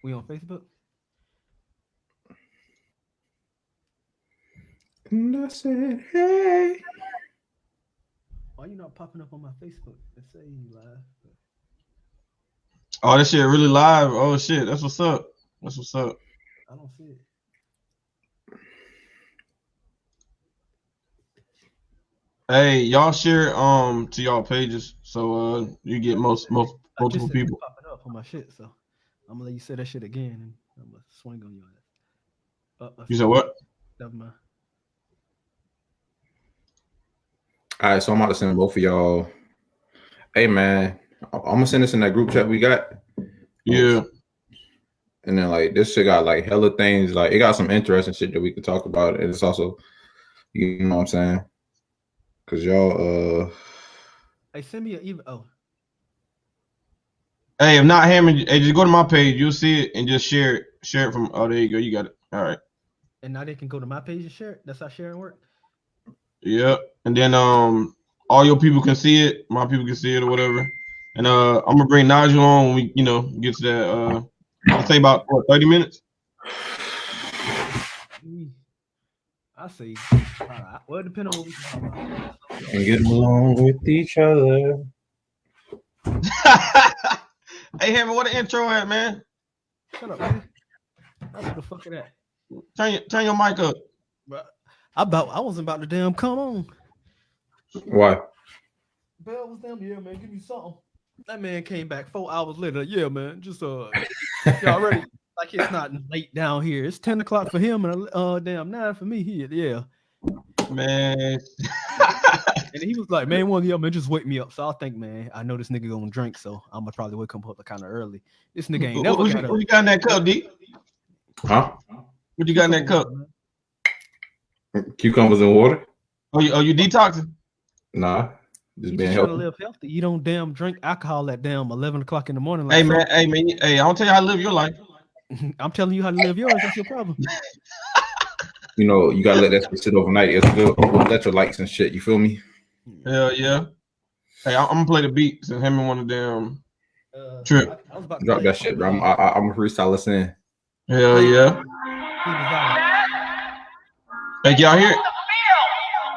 We on Facebook? And I said, hey. Why you not popping up on my Facebook? It say you live. Oh, this shit really live. Oh shit, that's what's up. That's what's up. I don't see it. Hey, y'all share to y'all pages so you get multiple people. Popping up on my shit, so I'm gonna let you say that shit again, and I'm gonna swing on your ass. You said what? Never mind. All right, so I'm about to send both of y'all. Hey man, I'm gonna send this in that group chat we got. Yeah. And then like this shit got like hella things. Like it got some interesting shit that we could talk about. And it's also, you know what I'm saying? Cause y'all Hey, send me an email. Oh. Hey, if not Hammond, hey, just go to my page. You'll see it and just share it. Share it from. Oh, there you go. You got it. All right. And now they can go to my page and share it. That's how sharing work. Yep. And then all your people can see it. My people can see it or whatever. And I'm gonna bring Nigel on when we get to that. Let's say about 30 minutes. I say, well, it depends on what we can talk about. and get along with each other. Hey, Hammond, what the intro at, man? Shut up, man. What the fuck is that? Turn your mic up. I wasn't about to damn come on. Why? Bell was damn, yeah, man. Give me something. That man came back 4 hours later. Yeah, man. Just y'all ready? Like it's not late down here. It's 10 o'clock for him and damn 9 for me here. Yeah. Man. And he was like, man, one of y'all man just wake me up. So I think, man, I know this nigga gonna drink, so I'm gonna probably wake him up kind of early. This nigga ain't never got up. What you got in that cup, D? Huh? What you got in that cup? Cucumbers and water? Oh, you detoxing? Nah. Just you being just healthy. trying to live healthy. You don't damn drink alcohol at damn 11 o'clock in the morning. Like hey man, I don't tell you how to live your life. I'm telling you how to live yours. That's your problem. You know, you gotta let that shit sit overnight. It's good electrolytes and shit. You feel me? Hell yeah. Hey, I'm gonna play the beat since him and one of them trip. I was about to Drop that shit, bro. I'm a freestyle us in. Hell yeah. Hey, y'all hear it?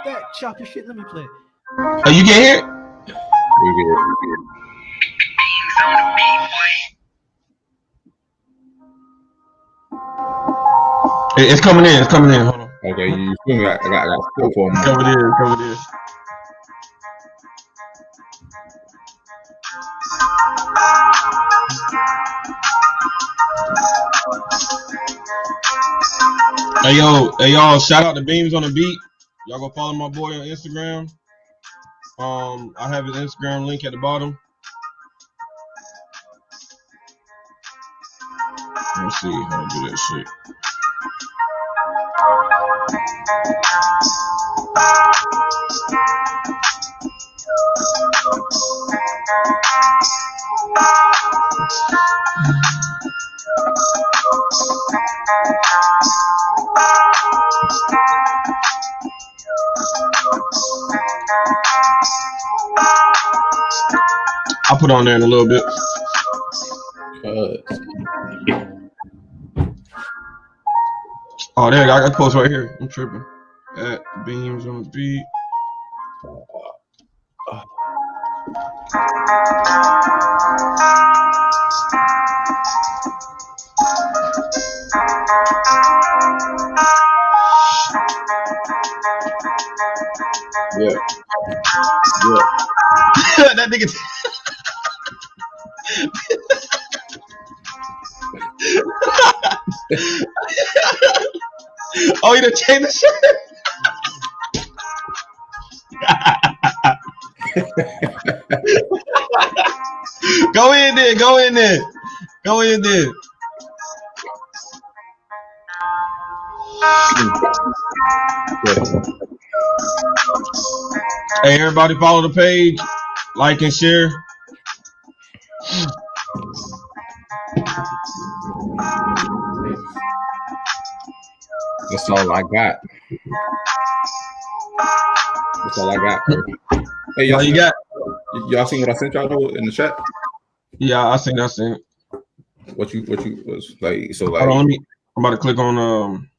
That choppy shit. Let me play it. Oh, you can hear it? It's coming in. It's coming in. Hold on. Okay, you feel me? I got scope for him. Cover this. Hey y'all! Shout out to Beams on the Beat. Y'all go follow my boy on Instagram. I have his Instagram link at the bottom. Let's see how to do that shit. I'll put on there in a little bit. Oh, there you go. I got post right here. I'm tripping. At Beams on the Beat. Yeah. That nigga. Oh, you done changed the shirt? Go in there. Hey, everybody follow the page, like and share. That's all I got. Hey, y'all seen what I sent y'all in the chat? Yeah, I seen it. What you was like? So Hold on, like, I'm about to click on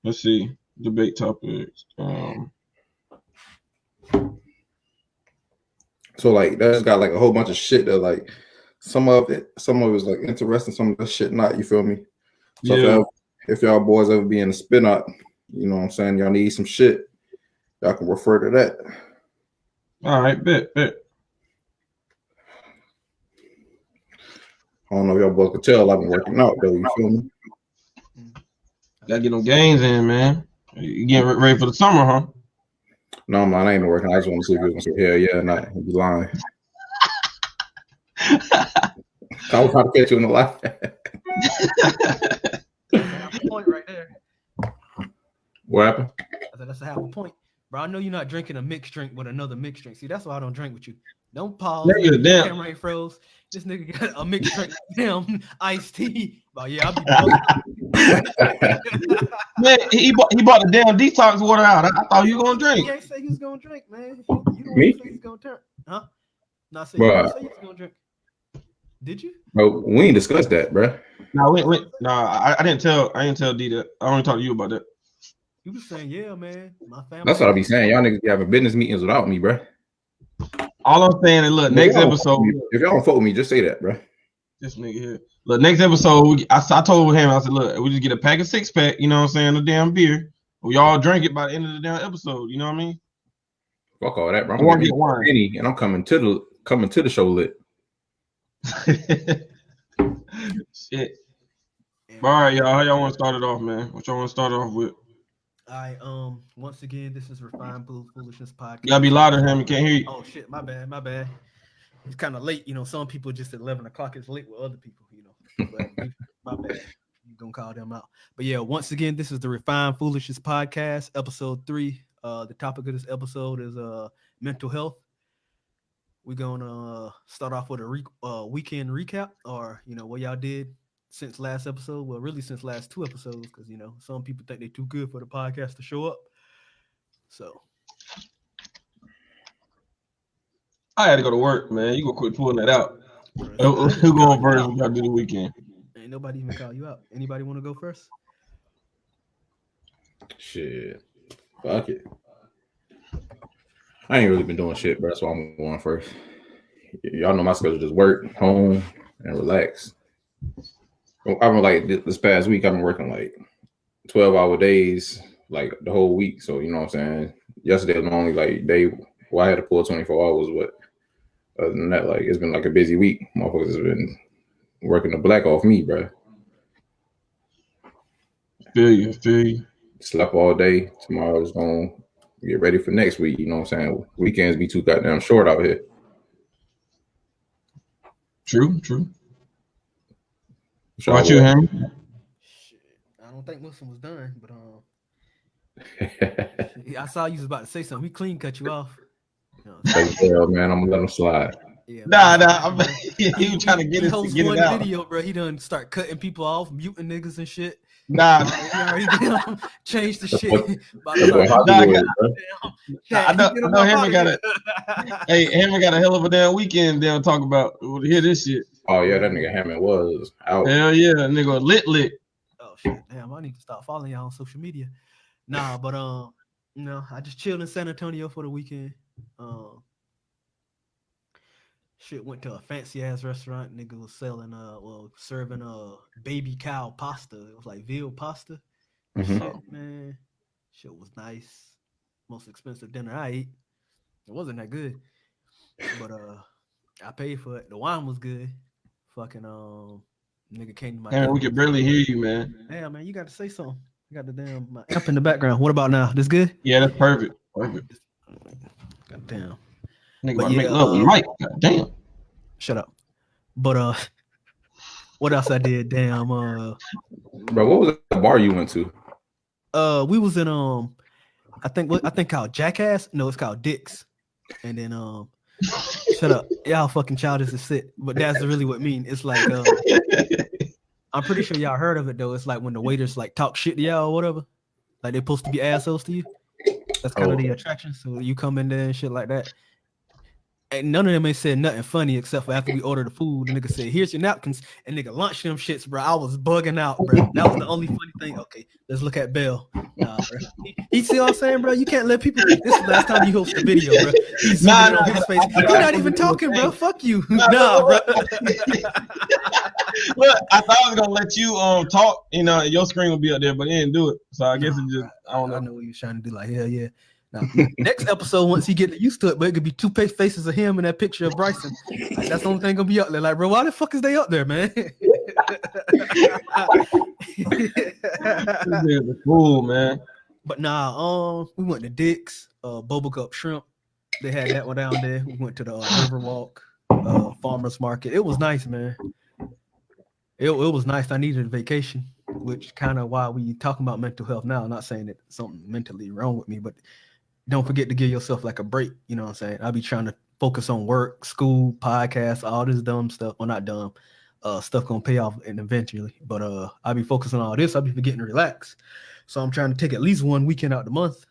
let's see, debate topics. so like that's got like a whole bunch of shit that like some of it is like interesting, some of that shit not. You feel me? So Yeah. if y'all boys ever be in a spin up, you know what I'm saying, y'all need some shit, y'all can refer to that. All right, bet. I don't know if y'all boys can tell I've been working out though. You feel me? Gotta get them games in, man. You getting ready for the summer, huh? No, man, I ain't been working. I just want to see if you gonna say hell yeah or not. You be lying. I was trying to catch you in the lie. That's a point right there. What happened? I said that's a half a point, bro. I know you're not drinking a mixed drink with another mixed drink. See, that's why I don't drink with you. Don't pause. Nigga, Your damn. camera ain't froze. This nigga got a mixed drink, damn iced tea. But yeah, I'll be. Man, he bought the damn detox water out. I thought you were gonna drink. He ain't say he was gonna drink, man. You don't Me? say he's gonna turn, huh? No, I said you didn't say he was gonna drink. Did you? Bro, we ain't discussed that, bro. No, I didn't tell D that. I only talked to you about that. You was saying, yeah, man. My family. That's what I be saying. Y'all niggas be having business meetings without me, bro. All I'm saying is, look, next episode. If y'all don't fuck with me, just say that, bro. This nigga here. Look, next episode, I told him, I said, look, we just get a pack of 6-pack, you know what I'm saying, a damn beer. We all drink it by the end of the damn episode, you know what I mean? Fuck all that, bro. I'm gonna get wine, and I'm coming to the show lit. Shit. All right, y'all. How y'all want to start it off, man? What y'all want to start off with? Once again, this is RefineFoolishness podcast. You gotta be louder, him. You can't hear you. Oh shit, my bad. It's kind of late, you know. Some people just at 11 o'clock is late with other people, you know. But my bad. You gonna call them out. But yeah, once again, this is the RefineFoolishness podcast, episode 3. The topic of this episode is mental health. We're gonna start off with a weekend recap, or you know what y'all did since last episode. Well, really since last 2 episodes, because you know some people think they're too good for the podcast to show up. So I had to go to work, man. You gonna quit pulling that out. Who going first? We gotta do the weekend. Ain't nobody even call you out. Anybody want to go first? Shit, fuck it. I ain't really been doing shit, bro. That's why I'm going first. Y'all know my schedule just work, home, and relax. I've been like this past week. I've been working like 12-hour days, like the whole week. So you know what I'm saying. Yesterday was the only like day where I had to pull 24 hours, but other than that, like it's been like a busy week. Motherfuckers have been working the black off me, bro. Feel you. Slept all day. Tomorrow's gonna get ready for next week. You know what I'm saying? Weekends be too goddamn short out here. True. What about you, Henry? Shit, I don't think Muslim was done, but I saw you was about to say something. He clean cut you off. Hell, man, I'm gonna let him slide. Yeah, nah. He was trying to get it out. Video, bro. He done start cutting people off, muting niggas and shit. Nah, he already changed the shit. I know Henry got it. Hey, Henry got a hell of a damn weekend. They'll talk about. We'll hear this shit. Oh yeah, that nigga Hammond was out. Hell yeah, nigga lit. Oh shit, damn! I need to start following y'all on social media. Nah, but you know, I just chilled in San Antonio for the weekend. Shit, went to a fancy ass restaurant. Nigga was selling serving baby cow pasta. It was like veal pasta. Mm-hmm. Shit, man, shit was nice. Most expensive dinner I ate. It wasn't that good, but I paid for it. The wine was good. Fucking nigga came to my. Man, we can barely hear you, man. Yeah, man, you got to say something. You got the damn my amp in the background. What about now? This good? Yeah, that's perfect. God damn. Nigga about to make love with Mike. God damn. Shut up. But what else I did? Damn. Bro, what was the bar you went to? We was in I think called Jackass. No, it's called Dick's. And then shut up. Y'all fucking childish as shit. But that's really what it mean. It's like I'm pretty sure y'all heard of it though. It's like when the waiters like talk shit to y'all or whatever. Like they're supposed to be assholes to you. That's kind of the attraction. So you come in there and shit like that. And none of them ain't said nothing funny except for after we ordered the food. The nigga said, "Here's your napkins," and nigga launched them shits, bro. I was bugging out, bro. That was the only funny thing. Okay, let's look at Bell. Nah, bro. He see what I'm saying, bro? You can't let people. This is the last time you host a video, bro. He's zooming on his face. You're not even talking, bro. Fuck you. Nah, bro. Look, I thought I was gonna let you talk. You know, your screen will be up there, but he didn't do it. So I guess it just I don't know. I know what he was trying to do. Like, hell yeah. Now, next episode, once he get used to it, but it could be two faces of him and that picture of Bryson. Like, that's the only thing gonna be up there. Like, bro, why the fuck is they up there, man? This is a fool, man. But nah, we went to Dick's, Boba Cup Shrimp. They had that one down there. We went to the Riverwalk Farmers Market. It was nice, man. It was nice. I needed a vacation, which kind of why we talking about mental health now. I'm not saying that something mentally wrong with me, but don't forget to give yourself like a break. You know what I'm saying? I'll be trying to focus on work, school, podcasts, all this dumb stuff. Well, not dumb. Stuff gonna pay off and eventually. But I'll be focusing on all this. I'll be forgetting to relax. So I'm trying to take at least one weekend out the month,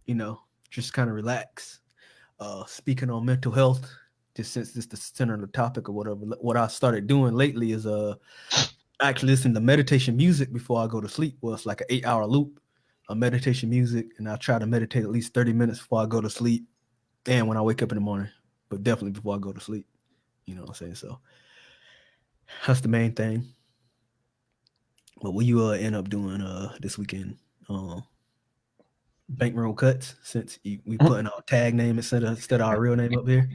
you know, just kind of relax. Speaking on mental health, just since this is the center of the topic or whatever, what I started doing lately is actually listen to meditation music before I go to sleep. Well, it's like an 8-hour loop of meditation music, and I try to meditate at least 30 minutes before I go to sleep and when I wake up in the morning, but definitely before I go to sleep. You know what I'm saying? So that's the main thing. What will you end up doing this weekend? Bankroll cuts, since we putting our tag name instead of our real name up here.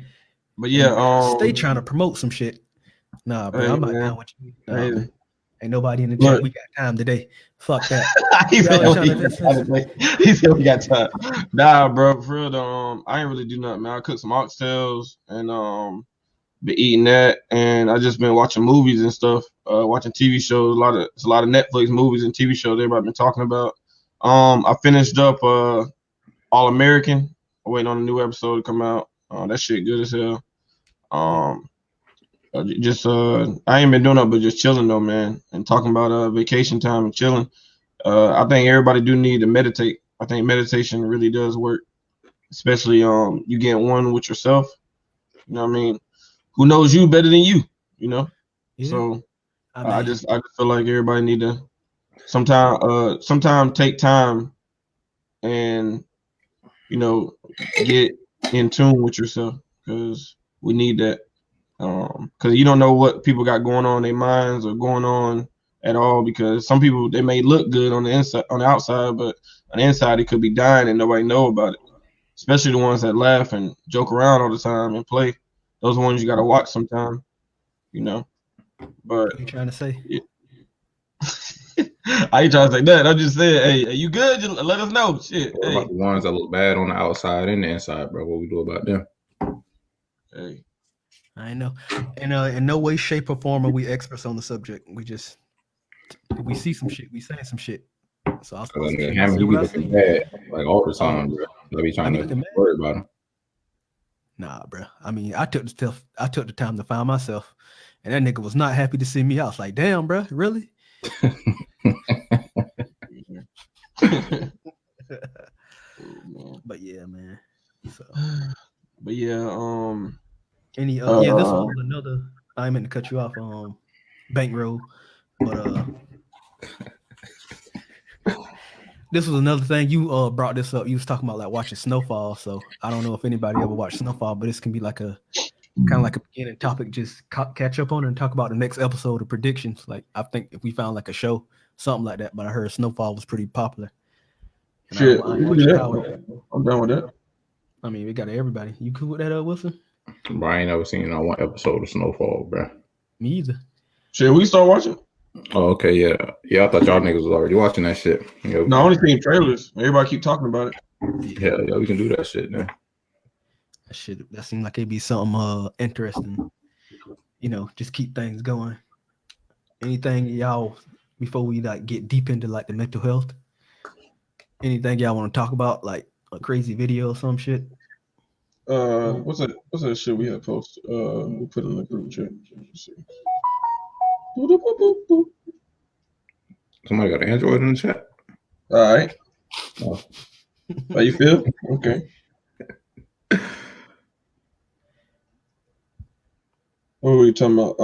But yeah, stay trying to promote some shit. Nah, bro, hey, I'm not man. down with you. Nah, Hey. man. Ain't nobody in the Look. chat. We got time today. Fuck that. He said Y'all he said we got time. Nah, bro, for real though, I ain't really do nothing, man. I cooked some oxtails and been eating that, and I just been watching movies and stuff, watching TV shows. It's a lot of Netflix movies and TV shows everybody been talking about. I finished up All American. I'm waiting on a new episode to come out. That shit good as hell. I ain't been doing nothing but just chilling though, man, and talking about vacation time and chilling. I think everybody do need to meditate. I think meditation really does work, especially you get one with yourself. You know what I mean? Who knows you better than you? You know. Yeah. So I mean, I just feel like everybody need to sometime take time and get in tune with yourself, because we need that. Because you don't know what people got going on in their minds or going on at all, because some people, they may look good on the inside, on the outside, but on the inside they could be dying and nobody know about it. Especially the ones that laugh and joke around all the time and play. Those ones you gotta watch sometime, you know. But what you trying to say? I ain't trying to say that. I'm just saying, hey, are you good? Just let us know. Shit. What about the ones that look bad on the outside and the inside, bro? What we do about them? Hey. I know. And in no way, shape, or form are we experts on the subject. We just, if we see some shit, we saying some shit. So I'll He be looking bad like all the time, bro. I be trying to worry about him. Nah, bro. I mean, I took the time to find myself, and that nigga was not happy to see me. I was like, damn, bro, really? But yeah, man. So. But yeah, this was another. I meant to cut you off. Bankroll, but this was another thing you brought this up. You was talking about like watching snowfall. So I don't know if anybody ever watched snowfall, but this can be like a kind of like a beginning topic. Just catch up on it and talk about the next episode of predictions. Like I think if we found like a show, something like that. But I heard snowfall was pretty popular. And shit, I'm done with that. I mean, we got everybody. You cool with that, Wilson? Bro, I ain't never seen one episode of Snowfall, bro. Me either. Shit, we start watching. Oh, okay, yeah. I thought y'all niggas was already watching that shit. No, I only seen trailers. Everybody keep talking about it. Yeah, we can do that shit, man. That seemed like it'd be something interesting. You know, just keep things going. Anything y'all, before we like get deep into like the mental health? Anything y'all want to talk about, like a crazy video or some shit? What's that shit we had posted? We put in the group chat. Somebody got an Android in the chat? All right. How you feel? Okay. What were we talking about?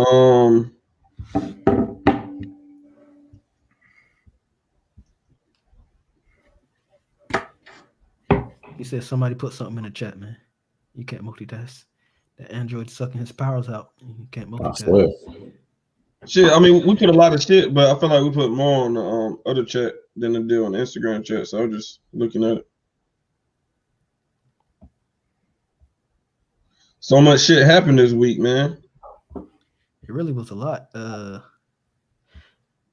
He said somebody put something in the chat, man. You can't multitask. The Android sucking his powers out. You can't I multitask. swear. Shit, I mean, we put a lot of shit, but I feel like we put more on the other chat than the deal on the Instagram chat. So I was just looking at it. So much shit happened this week, man. It really was a lot.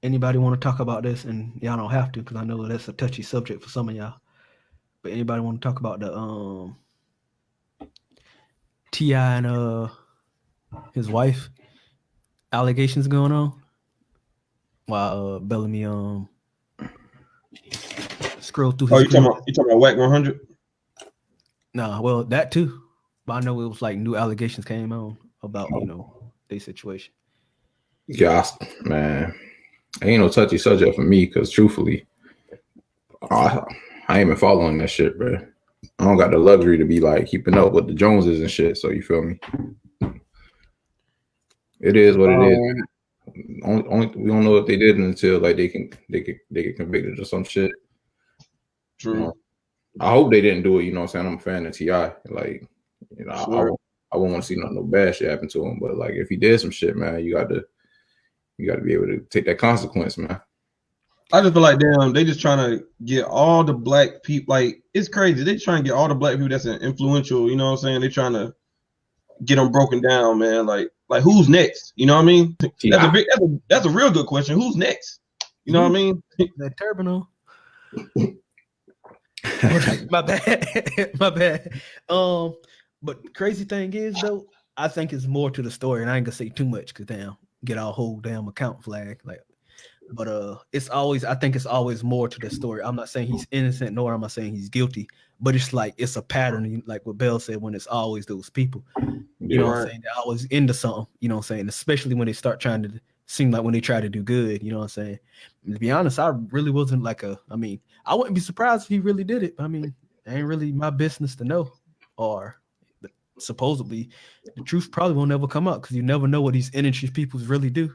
Anybody want to talk about this? And y'all don't have to, because I know that's a touchy subject for some of y'all. But anybody want to talk about the T.I. and his wife allegations going on while Bellamy scrolled through his you talking about Whack 100? Nah, well, that too. But I know it was like new allegations came on about, their situation. Yeah, man. Ain't no touchy subject for me because truthfully, I ain't been following that shit, bro. I don't got the luxury to be like keeping up with the Joneses and shit. So you feel me? It is what it is. Only we don't know if they did until like they get convicted or some shit. True. I hope they didn't do it. You know what I'm saying? I'm a fan of T.I. Like, Sure. I wouldn't want to see no bad shit happen to him. But like, if he did some shit, man, you got to be able to take that consequence, man. I just feel like, damn, they just trying to get all the black people. Like, it's crazy. They trying to get all the black people that's influential. You know what I'm saying? They trying to get them broken down, man. Like who's next? You know what I mean? That's a real good question. Who's next? You know what I mean? That turban on. My bad. But crazy thing is though, I think it's more to the story, and I ain't gonna say too much because get our whole damn account flag. But I think it's always more to the story. I'm not saying he's innocent, nor am I saying he's guilty, but it's like it's a pattern, like what Bell said, when it's always those people. You know what I'm saying? They're always into something, you know what I'm saying? Especially when they start trying to seem like when they try to do good, you know what I'm saying? And to be honest, I really wasn't I wouldn't be surprised if he really did it. I mean, it ain't really my business to know. Or supposedly the truth probably won't ever come up because you never know what these industry people really do.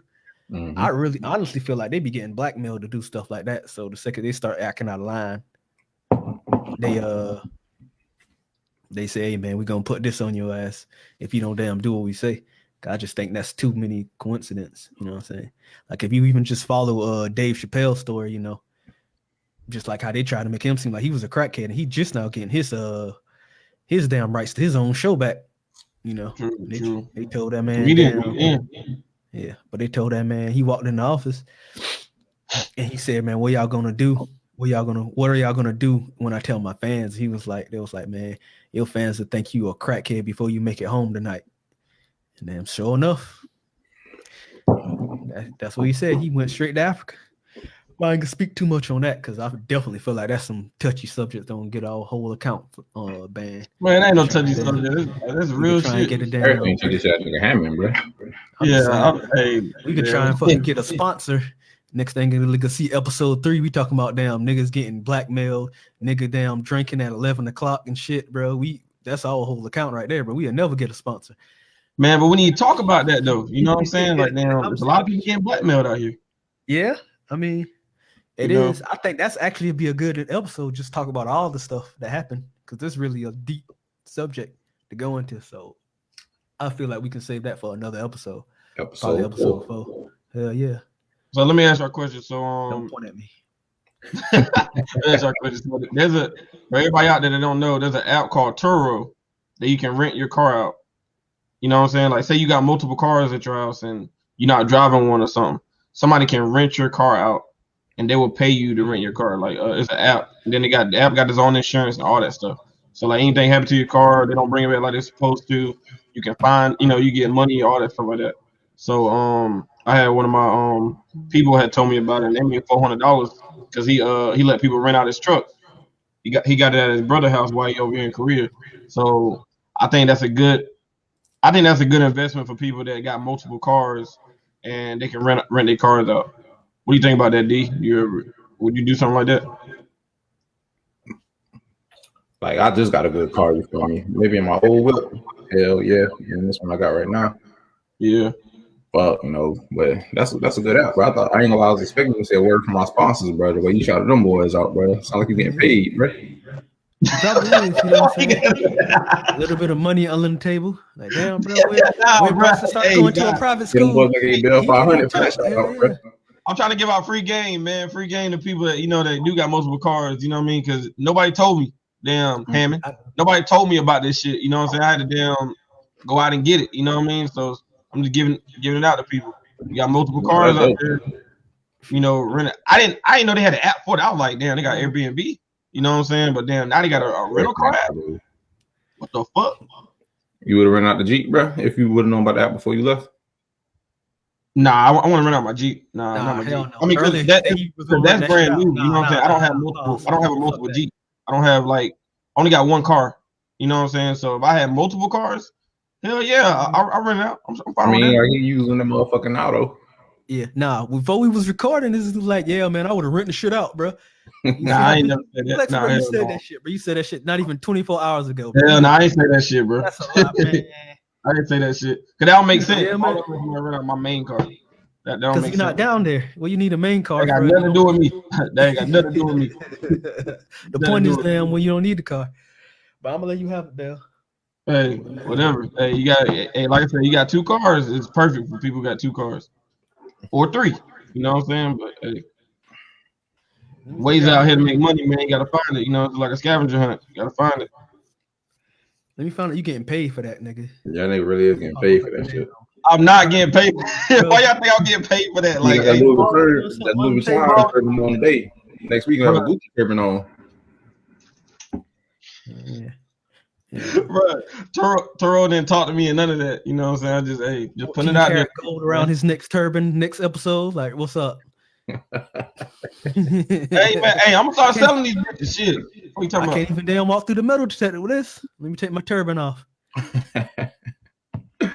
Mm-hmm. I really honestly feel like they be getting blackmailed to do stuff like that. So the second they start acting out of line, they say, hey man, we're gonna put this on your ass if you don't damn do what we say. I just think that's too many coincidences. You know what I'm saying? Like if you even just follow Dave Chappelle's story, just like how they try to make him seem like he was a crackhead and he just now getting his damn rights to his own show back. True. They told that man. Yeah, but they told that man, he walked in the office and he said, man, what y'all gonna do? What are y'all gonna do when I tell my fans? They was like, man, your fans will think you a crackhead before you make it home tonight. And then sure enough, that's what he said. He went straight to Africa. Well, I ain't gonna speak too much on that because I definitely feel like that's some touchy subject. Don't get our whole account banned. Man, ain't no touchy subject. That's real shit. Get it down. Everything touchy nigga Hammond, bro. We could try and fucking get a sponsor. Next thing we can see episode 3, we talking about damn niggas getting blackmailed, nigga damn drinking at 11 o'clock and shit, bro. That's our whole account right there, bro. We'll never get a sponsor. Man, but we need to talk about that though. You know what I'm saying? Like damn, there's a lot of people getting blackmailed out here. Yeah, I mean, it is. I think that's actually be a good episode. Just talk about all the stuff that happened because this is really a deep subject to go into. So I feel like we can save that for another episode. Probably episode 4. Hell yeah. So let me ask you a question. So don't point at me. Ask you a question. So for everybody out there that don't know, there's an app called Turo that you can rent your car out. You know what I'm saying? Like say you got multiple cars at your house and you're not driving one or something. Somebody can rent your car out and they will pay you to rent your car. Like it's an app. And then the app got its own insurance and all that stuff. So like anything happen to your car, they don't bring it back like they're supposed to. You can find, you get money, all that stuff like that. So I had one of my people had told me about it and they made $400 because he let people rent out his truck. He got it at his brother's house while he over here in Korea. So I think that's a good investment for people that got multiple cars and they can rent their cars out. What do you think about that, D? Would you do something like that? Like I just got a good car, you feel me? Maybe in my old whip. Hell yeah. And this one I got right now. Yeah. Fuck, but that's a good app, bro. I ain't gonna lie, I was expecting to say a word from my sponsors, bro. The way you shouted them boys out, bro. Sound like you getting paid, bro. He probably is, you know what I'm saying? A little bit of money on the table. Like, damn, bro, where Bryson start going to a private Them school? boys make a bill 500 for that shout out, bro. I'm trying to give out free game, man. Free game to people that that do got multiple cars. You know what I mean? Because nobody told me. Damn, Hammond. Nobody told me about this shit. You know what I'm saying? I had to go out and get it. You know what I mean? So I'm just giving it out to people. You got multiple cars out there. Rent it. I didn't know they had an app for it. I was like, damn, they got Airbnb. You know what I'm saying? But damn, now they got a rental car app. What the fuck? You would have rented out the Jeep, bro, if you would have known about that before you left. Nah, I want to rent out my Jeep. Nah, not my Jeep. No. I mean, because that's brand new. You know what I'm saying? I don't have multiple. I don't have a multiple Jeep. I don't have I only got one car. You know what I'm saying? So if I had multiple cars, hell yeah, I rent it out. I'm fine with that. Are you using the motherfucking auto? Yeah, nah. Before we was recording, this is like, yeah, man, I would have rented the shit out, bro. I ain't never said that. Bro, you said that shit, bro. You said that shit not even 24 hours ago. Bro. Hell no, I ain't say that shit, bro. That's a lot, man. I didn't say that shit. Cause that don't make sense. Yeah, man. I'm gonna rent out my main car. That don't Because make you're sense. not down there. Well, you need a main car. That got nothing to do with me. That ain't got nothing to do with me. The point is, damn, when you don't need the car. But I'm gonna let you have it, Dale. Hey, whatever. Hey, like I said, you got two cars. It's perfect for people who got two cars. Or three. You know what I'm saying? But hey. Ways out here to make money, man. You gotta find it. It's like a scavenger hunt. You gotta find it. Let me find out you getting paid for that, nigga. Yeah, they really is getting paid for that shit. I'm not getting paid. Why y'all think I'm getting paid for that? Like, that Louis Vuitton turban on the day. Next week, I have a Gucci turban on. Yeah. Bro, Toro didn't talk to me and none of that. You know what I'm saying? I just putting it out there. Gold around his next turban, next episode. Like, what's up? Hey man, I'm gonna start selling these bitches. Shit. What you talking about? Can't even damn walk through the metal detector with this. Let me take my turban off. But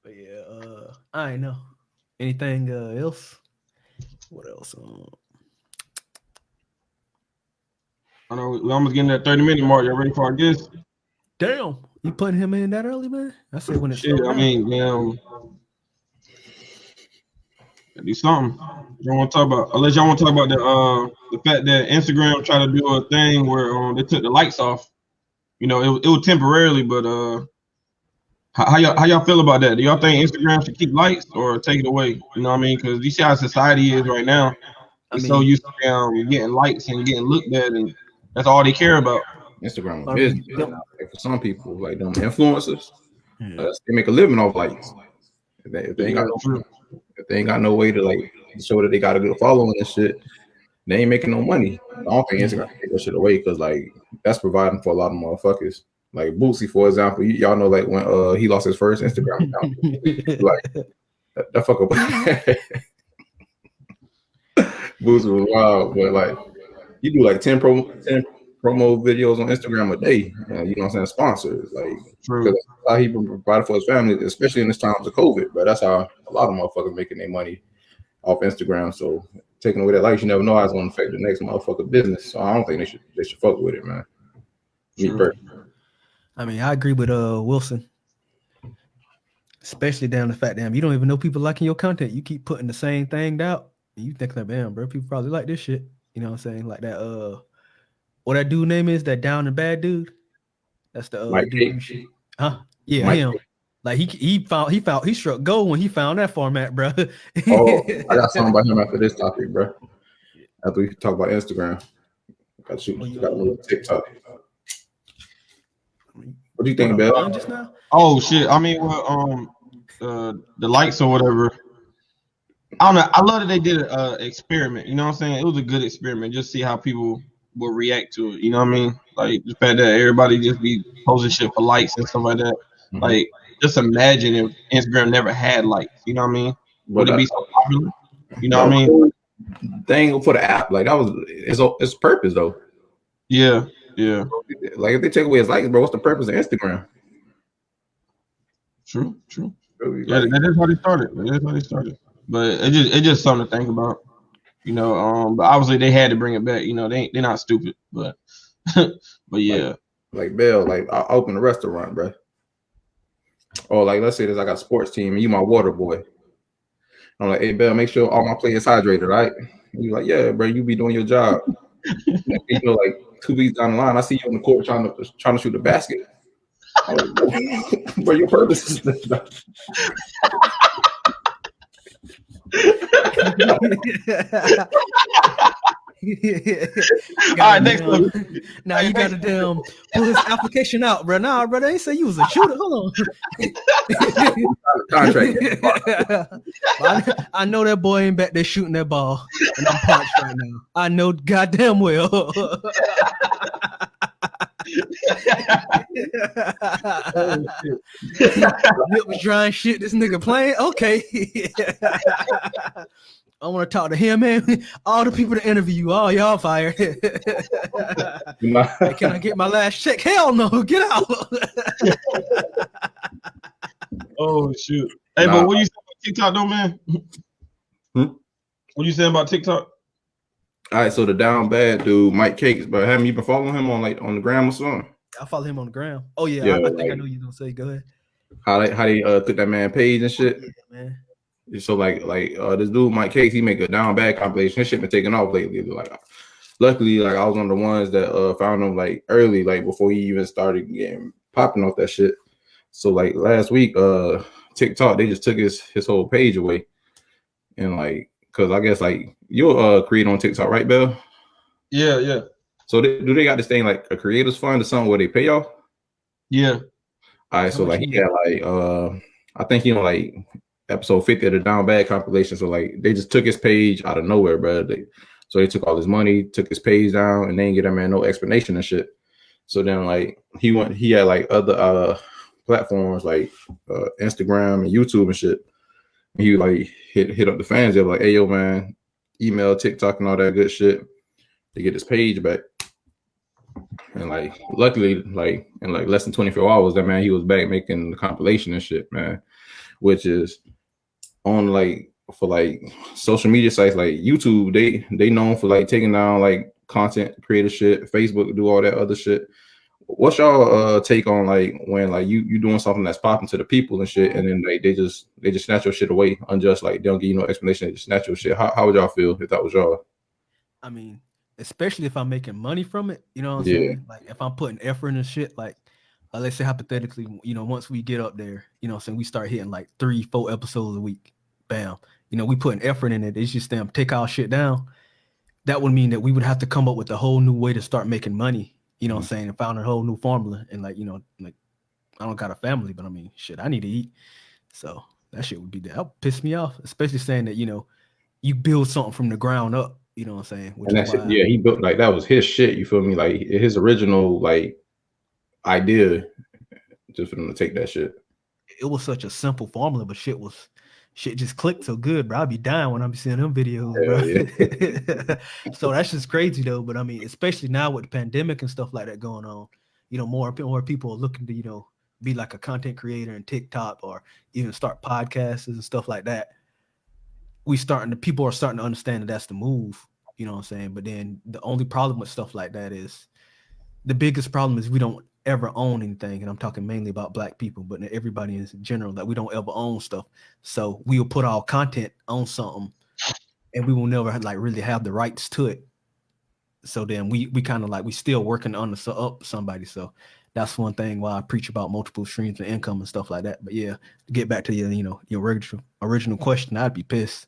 yeah, I ain't know. Anything else? What else? I know we're almost getting that 30-minute mark. Y'all ready for our guest? Damn, you putting him in that early, man? I said when it's shit. I mean, damn. Do something. Y'all want to talk about? Unless y'all want to talk about the fact that Instagram tried to do a thing where they took the lights off. It was temporarily, but how y'all feel about that? Do y'all think Instagram should keep lights or take it away? You know what I mean? Because you see how society is right now. So used to getting likes and getting looked at, and that's all they care about. Instagram is business. Like for some people, like them influencers, they make a living off likes. If they ain't got no way to show that they got a good following and shit, they ain't making no money. I don't think Instagram can take that shit away because that's providing for a lot of motherfuckers. Like Bootsy, for example, y'all know when he lost his first Instagram account, that fucker. Bootsy was wild, but you do 10 promo videos on Instagram a day. You know what I'm saying? Sponsors, because that's how he provided for his family, especially in this times of COVID. But that's how a lot of motherfuckers making their money off Instagram. So taking away that likes, you never know how it's going to affect the next motherfucker business. So I don't think they should fuck with it, man. Me personally. I mean, I agree with Wilson, especially down the fact that you don't even know people liking your content. You keep putting the same thing out. And you think damn, bro, people probably like this shit. You know what I'm saying? Like that. What that dude name is, that down and bad dude. That's the dude. Huh? Yeah, Mike. Him. Like he struck gold when he found that format, bro. I got something about him after this topic, bro. After we talk about Instagram, got a little TikTok. What do you think, Bill? Just now? Oh shit! I mean, the lights or whatever. I don't know. I love that they did an experiment. You know what I'm saying? It was a good experiment. Just see how people will react to it. You know what I mean? Like the fact that everybody just be posting shit for likes and stuff like that. Mm-hmm. Like, just imagine if Instagram never had likes. You know what I mean? Would it be so popular? You know what I mean? They ain't gonna put an app. It's purpose though. Yeah. Like if they take away his likes, bro, what's the purpose of Instagram? True. Yeah, that is how they started. But it's just something to think about. But obviously they had to bring it back. They're not stupid, but yeah. like Bell, like I open a restaurant, bro. Or like let's say this, I got a sports team and you my water boy. I'm like, hey Bell, make sure all my players hydrated, right? And you like, yeah, bro, you be doing your job. You know, like 2 weeks down the line, I see you on the court trying to shoot the basket. I'm like, bro, your purpose is this. All right, next one. Now you got to damn pull his application out, bro. Nah, bro, they ain't say you was a shooter. Hold on. Contract. I know that boy ain't back there shooting that ball, and I'm punched right now. I know goddamn well. Lip was drying shit. This nigga playing. Okay. I want to talk to him, man. All the people to interview you, all y'all fired. Hey, can I get my last check? Hell no, get out. Oh shoot. Hey, but what you saying about TikTok though, man? What you saying about TikTok? All right, so the down bad dude, Mike Cakes, but haven't you been following him on the gram or something? I follow him on the gram. Oh yeah, I think I know you're gonna say. Go ahead. How they took that man page and shit. Yeah, man. So like this dude Mike Cakes, he make a down bad compilation. His shit been taking off lately. Like luckily, like I was one of the ones that found him like early, like before he even started getting popping off that shit. So like last week, TikTok, they just took his whole page away. And like, cause I guess like you'll create on TikTok, right, Bill? Yeah. So do they got this thing like a creators fund or something where they pay y'all? Yeah. All right, so like he had like I think like episode 50 of the Down Bad compilation. So like they just took his page out of nowhere, bro. So they took all his money, took his page down, and they didn't get that man no explanation and shit. So then like he had like other platforms like Instagram and YouTube and shit. And he like hit up the fans. They're like, hey yo man, email, TikTok, and all that good shit to get his page back. And like luckily, like in like less than 24 hours, that man he was back making the compilation and shit, man. Which is on like for like social media sites like YouTube, they known for like taking down like content creator shit. Facebook do all that other shit. What's y'all take on like when like you doing something that's popping to the people and shit, and then like they just snatch your shit away unjust, like they don't give you no explanation, they just snatch your shit. How would y'all feel if that was y'all? I mean, especially if I'm making money from it, you know what I'm saying? Like if I'm putting effort in and shit, like let's say hypothetically, you know, once we get up there, you know what I'm saying, we start hitting like 3-4 episodes a week. Bam. You know, we putting effort in it. It's just them take our shit down. That would mean that we would have to come up with a whole new way to start making money. You know what I'm saying? And found a whole new formula. And like, you know, like I don't got a family, but I mean, shit, I need to eat. So that shit would be that would piss me off, especially saying that, you know, you build something from the ground up. You know what I'm saying? And that shit, yeah, he built like that was his shit. You feel me? Like his original like idea, just for them to take that shit. It was such a simple formula, but shit just clicked so good, bro. I'd be dying when I be seeing them videos, bro. Yeah. So that's just crazy though. But I mean, especially now with the pandemic and stuff like that going on, you know, more people are looking to, you know, be like a content creator in TikTok or even start podcasts and stuff like that. People are starting to understand that that's the move, you know what I'm saying? But then the only problem with stuff like that is the biggest problem is we don't ever own anything. And I'm talking mainly about Black people, but everybody in general, that we don't ever own stuff. So we'll put our content on something and we will never like really have the rights to it. So then we kind of like, we still working on up somebody. So that's one thing why I preach about multiple streams of income and stuff like that. But yeah, to get back to your original question, I'd be pissed.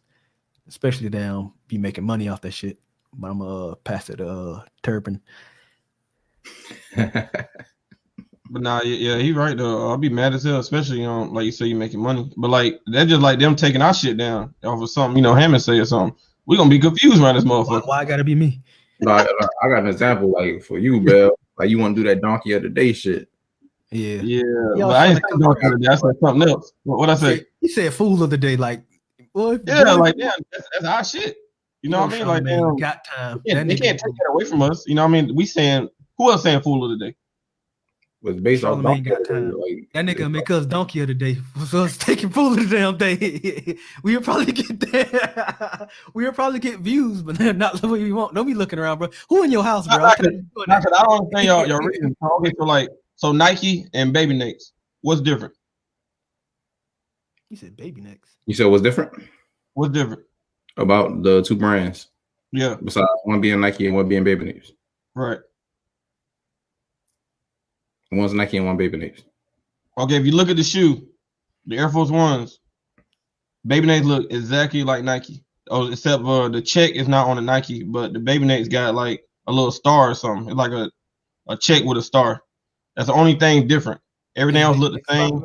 Especially down be making money off that shit. But I'm pass it Turpin. But nah, yeah, he's right though. I'll be mad as hell, especially like you say, you making money. But like that's just like them taking our shit down off of something, Hammond say or something. We're gonna be confused around this motherfucker. Why gotta be me? I got an example like for you, Bell. Like you want to do that donkey of the day shit. Yeah. But I ain't saying donkey of the day. I said something else. What I say? You said fool of the day, like. Well, like that's our shit. You know what I mean? Like, man, got time. They can't take that away from us. You know what I mean? We saying, who else saying fool of the day? was based off Charlamagne donkey. got time. Like, That nigga make us donkey of the day. So us taking fool of the damn day. We'll probably get that. We'll probably get views, but they're not the way we want. Don't be looking around, bro. Who in your house, bro? I don't understand y'all reason. Okay, so Nike and Baby Nates, what's different? You said Baby Necks. You said what's different? What's different about the two brands? Yeah, besides one being Nike and one being Baby Nates. Right. One's Nike and one Baby Nates. Okay, if you look at the shoe, the Air Force Ones, Baby Nates look exactly like Nike. Oh, except the check is not on the Nike, but the Baby Nates got like a little star or something. It's like a check with a star. That's the only thing different. Everything else look the same.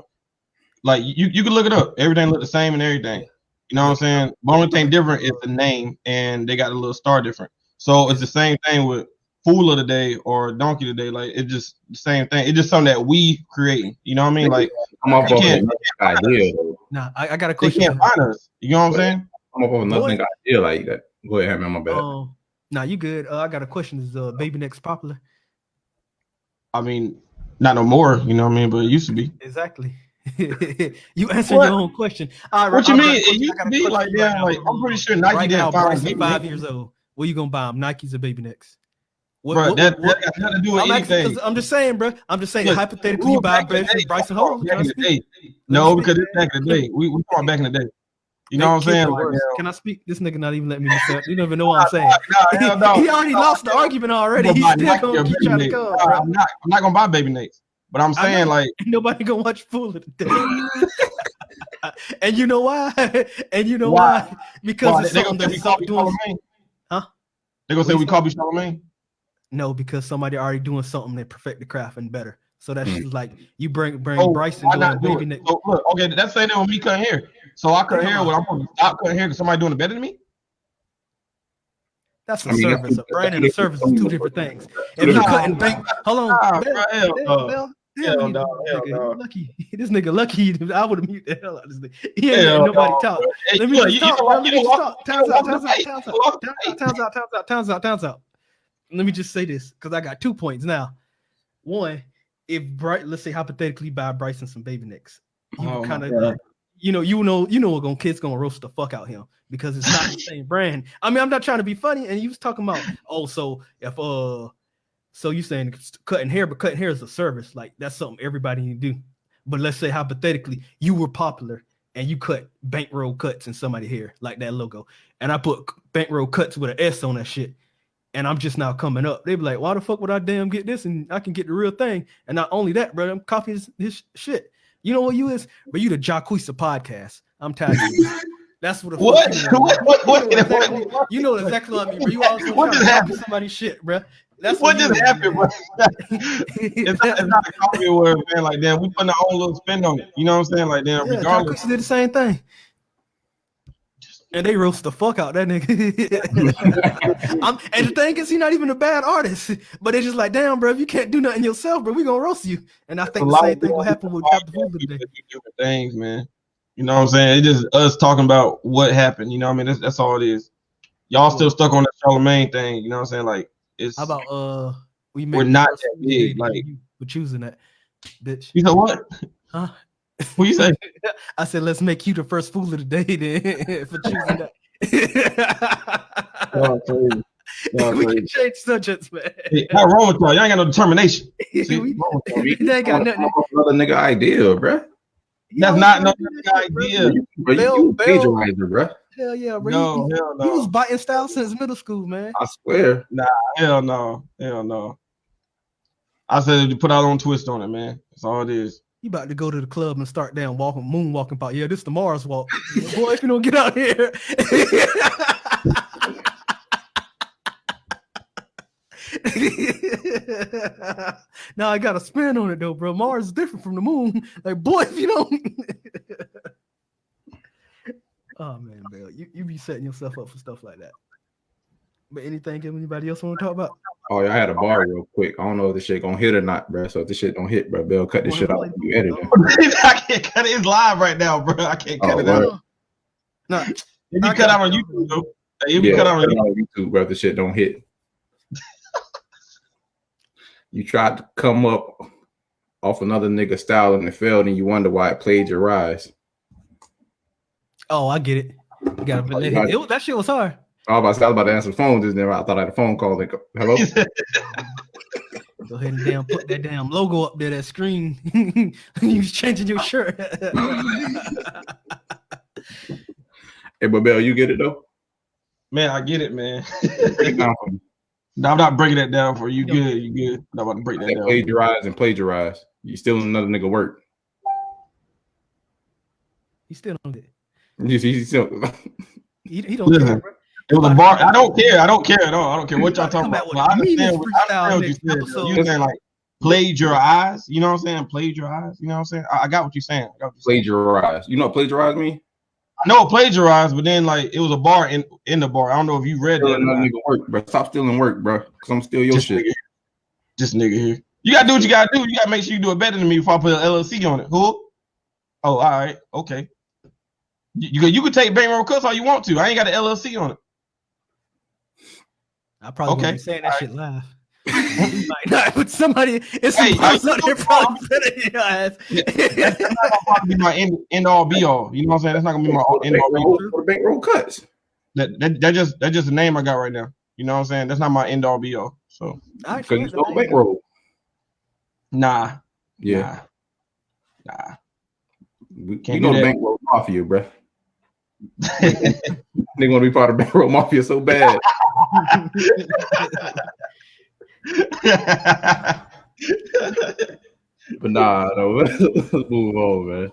Like you can look it up. Everything look the same and everything. You know what I'm saying? The only thing different is the name, and they got a little star different. So it's the same thing with Fool of the Day or Donkey of the Day. Like it's just the same thing. It's just something that we creating. You know what I mean? Like I'm off of an idea. Nah, I got a They question. can't find us. You know what I'm saying? I'm off of nothing idea like that. Go ahead, man. My bad. Nah, you good. I got a question. Is Baby Necks popular? I mean, not no more. You know what I mean? But it used to be. Exactly. You answered your own question. All right, what you mean? It used to be like that. Like I'm pretty sure Nike right didn't now, find Bryson 5 years old. What you gonna buy him? Nikes or Baby Necks? Bro, that got nothing to do with anything. I'm just saying, bro. I'm just saying. Look, hypothetically, you buy Bryson Hall. No, because it's back in the day. We talking back in the day. You know what I'm saying? Like, can I speak? This nigga not even letting me say. You don't even know what I'm saying. No. He already lost the argument already. He's still gonna keep trying to come. I'm not gonna buy Baby Nates, but I'm saying like nobody gonna watch Fool of the Day. And you know why? Why? Because it's something that's something doing. Huh? They gonna say we copy Charlamagne? No, because somebody already doing something that perfect the craft and better. So that's just like you bring Bryson doing Baby Necks. So look, okay, that's saying that when me cutting hair. So I cut hair when I'm gonna stop cutting hair because somebody doing it better than me. That's a service. A brand and a service is two different things. If you cutting bank, hold on, hell no. Lucky, this nigga lucky. I would have muted the hell out of this nigga. He ain't letting nobody talk. Let me just talk. Let me just talk. Time's out. Let me just say this because I got 2 points now. One, if let's say hypothetically buy Bryson some Baby Necks, you kind of you know what kids gonna roast the fuck out him because it's not the same brand. I mean, I'm not trying to be funny, and you was talking about so if so you saying cutting hair, but cutting hair is a service, like that's something everybody need to do. But let's say hypothetically you were popular and you cut bankroll cuts in somebody's hair, like that logo, and I put bankroll cuts with an S on that shit. And I'm just now coming up. They be like, why the fuck would I damn get this? And I can get the real thing. And not only that, bro, I'm copying his shit. You know what you is? But you the Jacqueesa podcast. I'm tired of you. That's what the fuck what? You know exactly what I mean, bro. You always trying to copy somebody's shit, bro. That's what just happened, bro. It's not a copy word, man. Like, damn, we putting our own little spin on it. You know what I'm saying? Like, damn, regardless. Jacqueesa did the same thing. And they roast the fuck out that nigga. And the thing is, he's not even a bad artist. But it's just like, damn, bro, if you can't do nothing yourself, bro, we gonna roast you. And I think the same thing will happen with Dr. Fool today. Different things, man. You know what I'm saying? It's just us talking about what happened. You know what I mean? That's all it is. Y'all still stuck on that Charlamagne thing. You know what I'm saying? Like, it's. How about we're not that big. Like, we're choosing that, bitch. You know what? Huh? What you say? I said, let's make you the first fool of the day then for choosing that. We can change subjects, man. Hey, how wrong with y'all? Y'all ain't got no determination. They ain't got nothing. Another nigga idea, bro. That's not no idea. You plagiarizer, bro. Hell yeah, bro. No, hell no. He was biting style since middle school, man. I swear. Nah, hell no. I said to put our own twist on it, man. That's all it is. You about to go to the club and start down moonwalking about. Yeah, this is the Mars walk. Boy, if you don't get out here. Now I got a spin on it though, bro. Mars is different from the moon. Like, boy, if you don't. Oh man, Bill, you be setting yourself up for stuff like that. But anything anybody else want to talk about? Oh, I had a bar real quick. I don't know if this shit gonna hit or not, bro. So if this shit don't hit, bro, Bill, cut this shit out. You edit it. I can't cut it. It's live right now, bro. I can't cut it out. No, if you cut out on YouTube, though. If you cut out on YouTube, bro, if the shit don't hit. You tried to come up off another nigga style and it failed, and you wonder why it plagiarized. Oh, I get it. You gotta that shit was hard. I was about to answer the phone just now. I thought I had a phone call. Like, hello? Go ahead and damn put that damn logo up there, that screen. You was changing your shirt. Hey, but Bell, you get it though? Man, I get it, man. Break it down for me. No, I'm not breaking that down for you. You good? You good? I'm not about to break that down. Plagiarize. You stealing another nigga work. He still don't get it. He still. He don't care, bro. It was a bar. I don't care. I don't care at all. I don't care what y'all talking about. Well, I understand what you said. You're saying like plagiarize. You know what I'm saying? Plagiarize. You know what I'm saying? I got what you're saying. Plagiarize. You know what plagiarize mean? I know what plagiarize, but then like it was a bar in the bar. I don't know if you read that. Nigga work, bro. Stop stealing work, bro. Cause I'm steal your shit. This nigga here. You gotta do what you gotta do. You gotta make sure you do it better than me before I put an LLC on it. Who? Oh, all right, okay. You could take bankroll cuts all you want to. I ain't got an LLC on it. I probably wouldn't be saying that shit live. You might not, but somebody, it's some person out there probably said it in your ass. That's not gonna be my end all be all. You know what I'm saying? That's not gonna be my end all be all. For the bankroll cuts. That's just a name I got right now. You know what I'm saying? That's not my end all be all. So because you stole bankroll. Nah. Yeah. Nah. You know the bankroll mafia, bro. They want to be part of bankroll mafia so bad. But nah, no. Let's move on, man.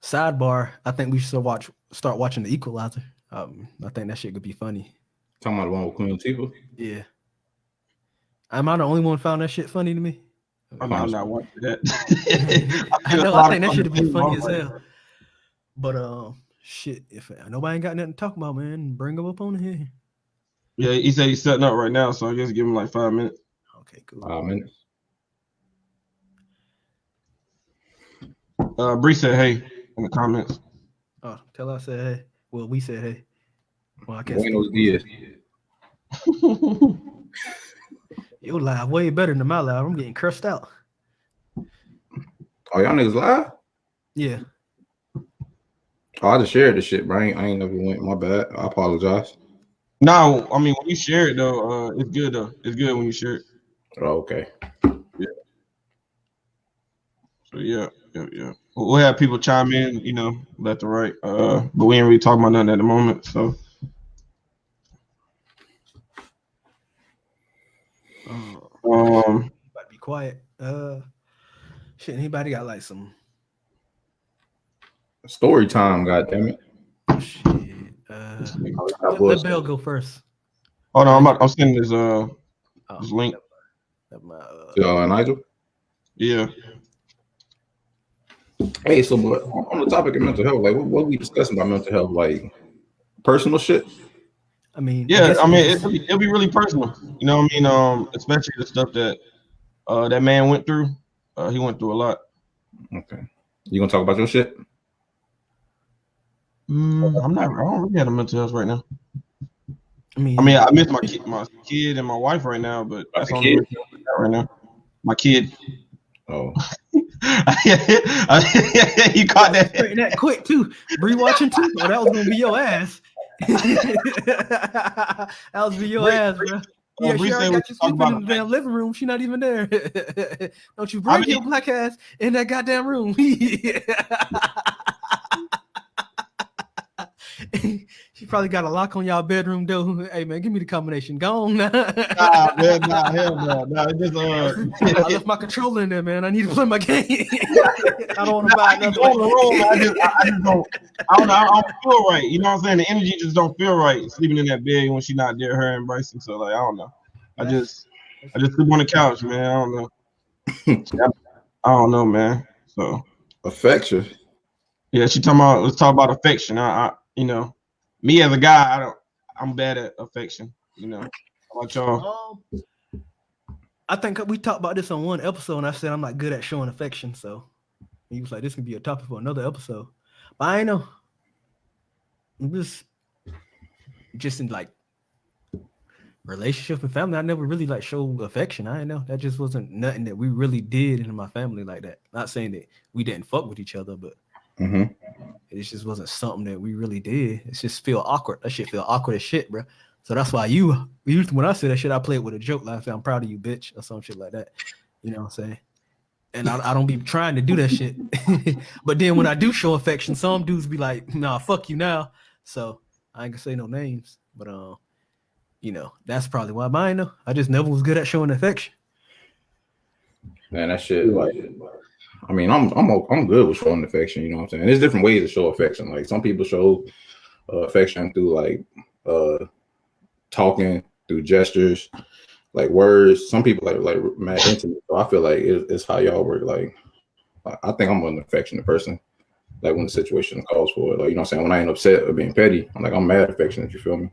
Sidebar. I think we should start watching The Equalizer. I think that shit could be funny. Talking about the one with Queen Latifah? Yeah. Am I the only one who found that shit funny to me? I'm not watching that. I think that should be funny as hell. But shit, if nobody ain't got nothing to talk about, man, bring them up on here. Yeah, he said he's setting up right now, so I guess give him like 5 minutes. Okay, cool. 5 minutes. Bree said hey in the comments. Oh, tell her I said hey. Well, we said hey. Well, I can't. Buenos dias. Your live way better than my live. I'm getting cursed out. Oh, y'all niggas live? Yeah. Oh, I just shared the shit, bro. I ain't never went. My bad. I apologize. No, I mean when you share it though, it's good though. It's good when you share it. Oh, okay. Yeah. So yeah. We'll have people chime in, you know, left and right. But we ain't really talking about nothing at the moment. So. About to be quiet. Shit. Anybody got like some story time? God damn it. Shit. Let Bell go first. Oh no, I'm sending this link. Nigel. Yeah. Hey, so but on the topic of mental health, like what we discussing about mental health, like personal shit. I mean, it'll be really personal. You know what I mean? Especially the stuff that that man went through. He went through a lot. Okay. You gonna talk about your shit? I don't really have a mental health right now. I mean, I miss my kid and my wife right now, but that's on right now. My kid. Oh. You caught that quick too. Bree watching too? Oh, that was gonna be your ass. That was be your ass, bro. Yeah, she already got you sleeping in the damn living room. She not even there. Don't you bring your black ass in that goddamn room. She probably got a lock on y'all bedroom door. Hey man, give me the combination. Go on now. Nah, man, hell no. It just I left my controller in there, man. I need to play my game. I don't want to buy another one. I just don't. I don't feel right. You know what I'm saying? The energy just don't feel right sleeping in that bed when she's not there, her and Bryson. So like, I don't know. I just sleep on the couch, man. I don't know. I don't know, man. So affection. Yeah, let's talk about affection. I you know, me as a guy, I'm bad at affection. You know, how about y'all? I think we talked about this on one episode, and I said I'm not good at showing affection. So he was like, "This can be a topic for another episode." But I know, I'm just in like relationship and family, I never really like showed affection. I didn't know that just wasn't nothing that we really did in my family like that. Not saying that we didn't fuck with each other, but it just wasn't something that we really did. It just feel awkward. That shit feel awkward as shit, bro. So that's why when I say that shit, I play it with a joke, like I'm proud of you, bitch, or some shit like that. You know what I'm saying? And I don't be trying to do that shit. But then when I do show affection, some dudes be like, nah, fuck you now. So I ain't gonna say no names, but you know, that's probably why mine know. I just never was good at showing affection. Man, that shit, like, I mean, I'm good with showing affection. You know what I'm saying? There's different ways to show affection. Like some people show affection through like talking, through gestures, like words. Some people like mad intimate. So I feel like it's how y'all work. Like I think I'm an affectionate person. Like when the situation calls for it. Like, you know what I'm saying? When I ain't upset or being petty, I'm mad affectionate, you feel me?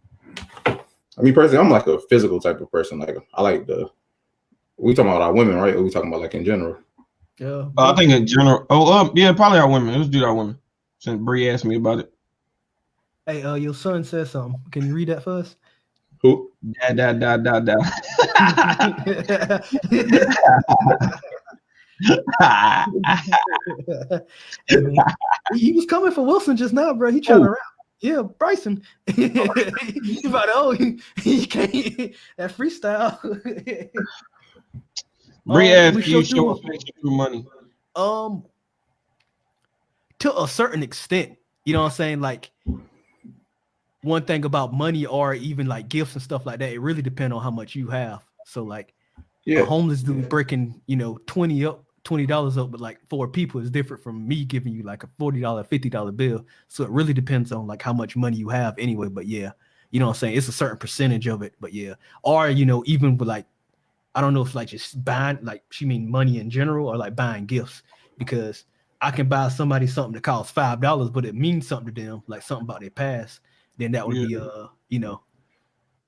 I mean, personally, I'm like a physical type of person. Like I like we talking about our women, right? Or we talking about like in general? Yeah. I think in general. Yeah, probably our women. Let's do our women. Since Bree asked me about it. Hey, your son said something. Can you read that for us? Who? Da. He was coming for Wilson just now, bro. He trying to rap. Yeah, Bryson. He about he can't that freestyle. Bree asked you show affection through money. To a certain extent, you know what I'm saying? Like one thing about money or even like gifts and stuff like that, it really depends on how much you have. So like a homeless dude breaking, $20 up with like 4 people is different from me giving you like a $40, $50 bill. So it really depends on like how much money you have anyway. But yeah, you know what I'm saying? It's a certain percentage of it, but yeah. Or, even with like, I don't know if like just buying, like she mean money in general or like buying gifts, because I can buy somebody something that costs $5, but it means something to them, like something about their past, then that would be,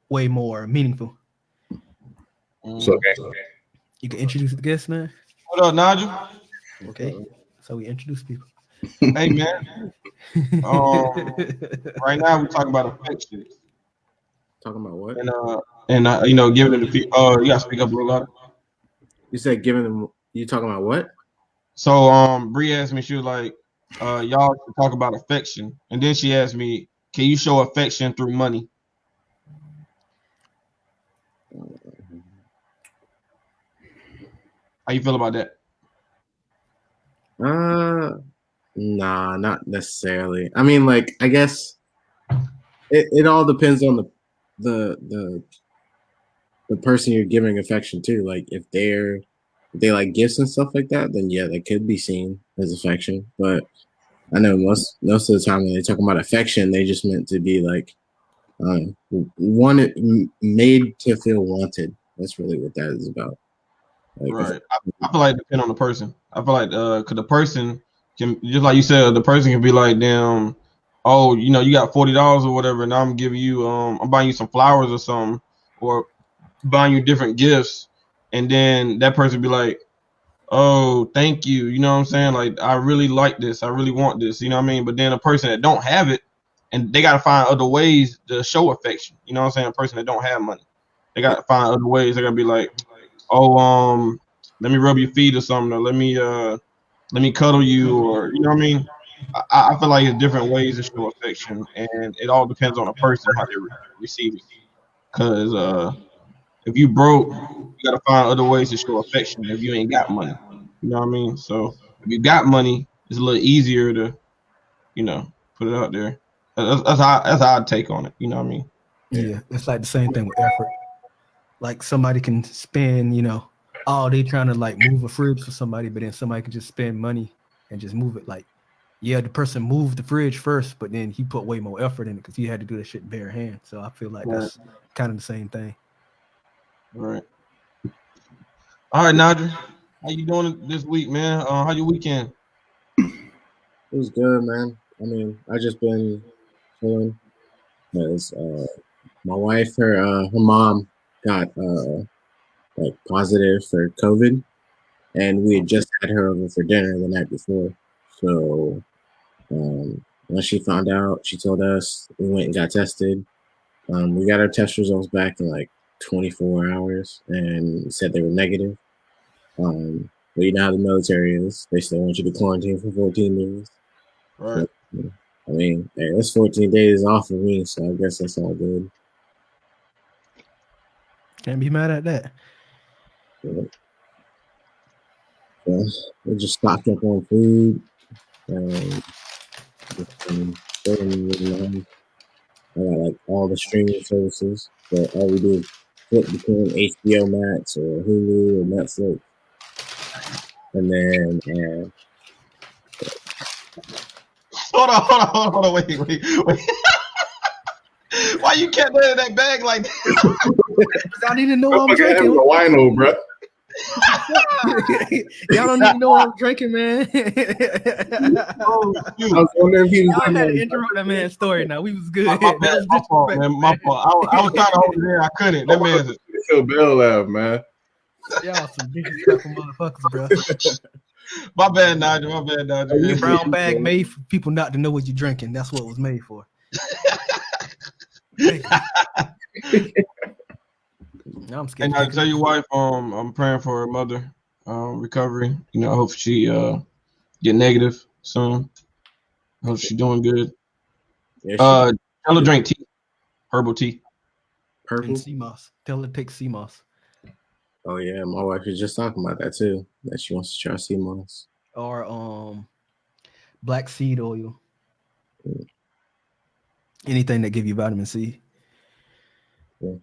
way more meaningful. So, you can introduce the guest, man. What up, Nigel? Okay, so we introduce people. Hey, man. Right now we're talking about affection. Talking about what? And giving them the people. You gotta speak up a little louder. You said giving them. You talking about what? So Bree asked me, she was like, y'all should talk about affection, and then she asked me, can you show affection through money? How you feel about that? Nah, not necessarily. I mean, like, I guess it all depends on the person you're giving affection to. Like, if they like gifts and stuff like that, then yeah, that could be seen as affection. But I know most of the time when they talk about affection, they just meant to be like made to feel wanted. That's really what that is about. Like, right. I feel like it depends on the person. I feel like because the person can, just like you said, the person can be like, damn, oh, you got $40 or whatever, and I'm giving you, I'm buying you some flowers or something, or buying you different gifts, and then that person be like, oh, thank you, you know what I'm saying? Like, I really like this, I really want this, you know what I mean? But then a person that don't have it, and they gotta find other ways to show affection, you know what I'm saying? A person that don't have money, they gotta find other ways. They gotta be like, oh, let me rub your feet or something, or let me cuddle you, or you know what I mean? I feel like it's different ways to show affection, and it all depends on the person how they receive it. Because if you broke, you gotta find other ways to show affection. If you ain't got money, you know what I mean. So if you got money, it's a little easier to, put it out there. That's how I take on it. You know what I mean? Yeah, it's like the same thing with effort. Like somebody can spend, they trying to like move a fridge for somebody, but then somebody can just spend money and just move it. Like, yeah, the person moved the fridge first, but then he put way more effort in it because he had to do that shit bare hand. So I feel like that's kind of the same thing. Right. All right, Nigel, how you doing this week, man? How your weekend? It was good, man. I mean, I just been chilling because my wife, her mom got like positive for COVID, and we had just had her over for dinner the night before. So when she found out, she told us. We went and got tested. We got our test results back in like 24 hours and said they were negative. But you know how the military is. They still want you to quarantine for 14 days. Right. So, I mean, hey, that's 14 days off of me, so I guess that's all good. Can't be mad at that. Yeah. So we just stocked up on food. I got like all the streaming services, but all we do is flip between HBO Max or Hulu or Netflix, and then Hold on, wait. Why you kept that in that bag like that? Y'all need to know I'm Motherfucker having drinking. a wino, bro. Y'all don't need to know I'm drinking, man. Oh, I shoot. was wondering if he was Y'all on had to there. interrupt that man's story. Now we was good. My That bad, was my fault, man. disrespectful, My fault. I was trying to hold it in. I couldn't. That man's Phil Bell laugh, man. Y'all some disrespectful motherfuckers, bro. my bad, Nigel. Your brown bag made for people not to know what you're drinking. That's what it was made for. Now I'm And scared. I tell your wife, I'm praying for her mother, recovery. You know, I hope she get negative soon. I hope she's doing good. Yeah, Tell her drink tea, herbal tea. purple. And sea moss. Tell her to take sea moss. Oh yeah, my wife was just talking about that too. That she wants to try sea moss. Or black seed oil. Mm. Anything that give you vitamin C. Yeah.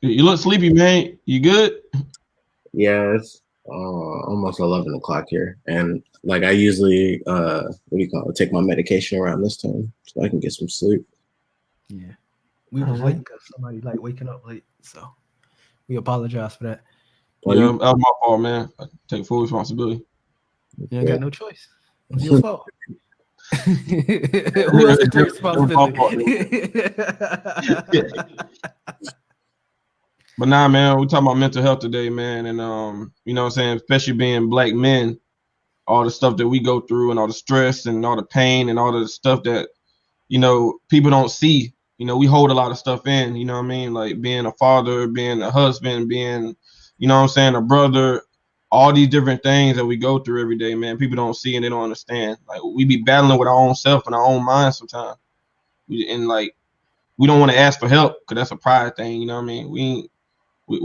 You look sleepy, man. You good? Yeah, it's almost 11 o'clock here, and like I usually take my medication around this time so I can get some sleep. Yeah. We was late because somebody like waking up late. So we apologize for that. Well, Yeah, that was my fault, man. I take full responsibility. You ain't got no choice. It's your fault. Who else can take responsibility? But nah, man, we talking about mental health today, man, and you know what I'm saying, especially being black men, all the stuff that we go through and all the stress and all the pain and all the stuff that, you know, people don't see. You know, we hold a lot of stuff in, you know what I mean? Like being a father, being a husband, being, you know what I'm saying, a brother, all these different things that we go through every day, man. People don't see and they don't understand. Like we be battling with our own self and our own mind sometimes. And like we don't want to ask for help because that's a pride thing, you know what I mean? We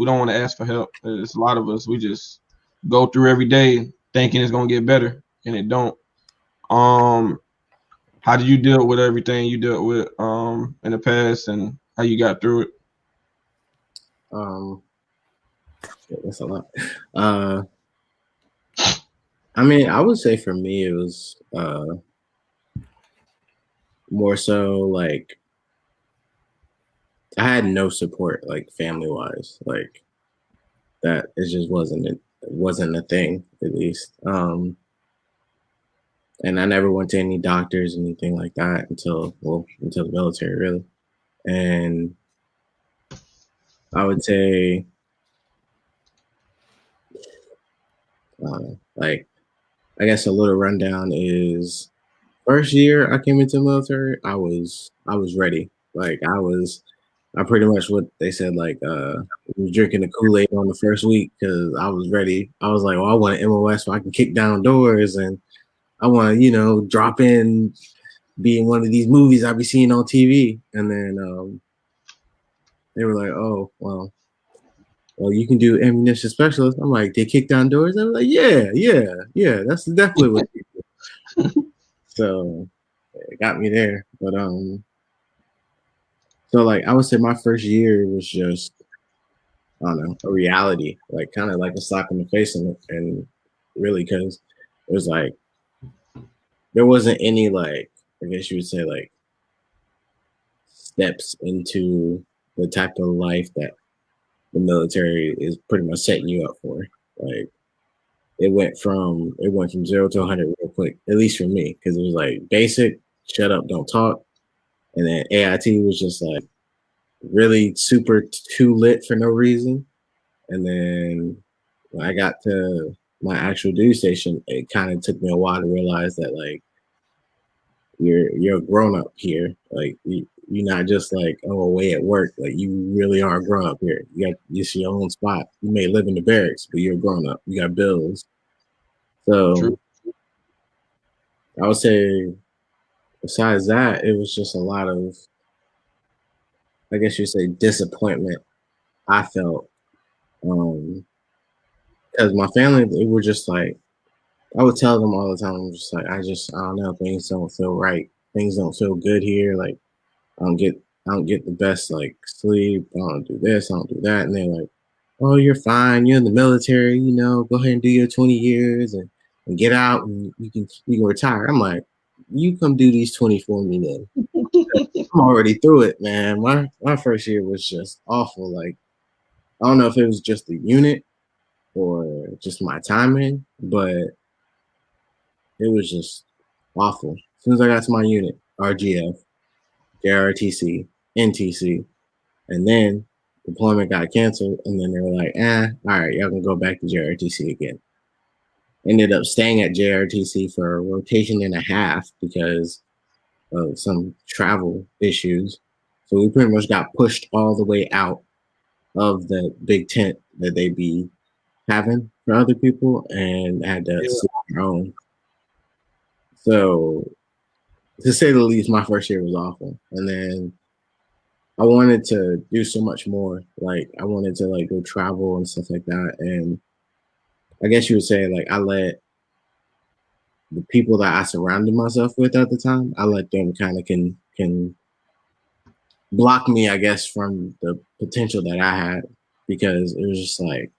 don't want to ask for help. There's a lot of us, we just go through every day thinking it's gonna get better and it don't. How do you deal with everything you dealt with in the past and how you got through it? That's a lot. I mean, I would say for me it was more so like I had no support, like family wise, like that. It just wasn't a thing, at least. And I never went to any doctors, anything like that until the military, really. And I would say, like, I guess a little rundown is first year I came into the military, I was ready. Like I pretty much what they said, like was drinking the Kool-Aid on the first week because I was ready. I was like, well, I want an MOS so I can kick down doors and I want to, drop in, be in one of these movies I be seeing on TV. And then they were like, oh, well, you can do ammunition specialist. I'm like, they kick down doors? I was like, yeah, that's definitely what they do. So it got me there. But so like I would say my first year was just, I don't know, a reality, like kind of like a slap in the face, and really because it was like there wasn't any, like, I guess you would say, like steps into the type of life that the military is pretty much setting you up for. Like it went from 0 to 100 real quick, at least for me, because it was like basic, shut up, don't talk, and then AIT was just like really super too lit for no reason. And then when I got to my actual duty station, it kind of took me a while to realize that like you're a grown up here. Like you're not just like, oh, away at work. Like you really are a grown up here. You got just your own spot. You may live in the barracks, but you're a grown up. You got bills. So True. I would say besides that, it was just a lot of, I guess you'd say, disappointment I felt. Because my family, they were just like, I would tell them all the time, I'm just like, I don't know, things don't feel right. Things don't feel good here. Like I don't get the best like sleep. I don't do this, I don't do that. And they're like, oh, you're fine. You're in the military, go ahead and do your 20 years and get out and you can retire. I'm like, you come do these 20 for me then. I'm already through it, man. My first year was just awful. Like, I don't know if it was just the unit or just my timing, but it was just awful. As soon as I got to my unit, RGF, JRTC, NTC, and then deployment got canceled, and then they were like, all right, y'all can go back to JRTC again. Ended up staying at JRTC for a rotation and a half because of some travel issues. So we pretty much got pushed all the way out of the big tent that they be having for other people and had to sleep on our own. So to say the least, my first year was awful. And then I wanted to do so much more. Like I wanted to like go travel and stuff like that. And I guess you would say like I let the people that I surrounded myself with at the time, I let them kind of can block me, I guess, from the potential that I had, because it was just like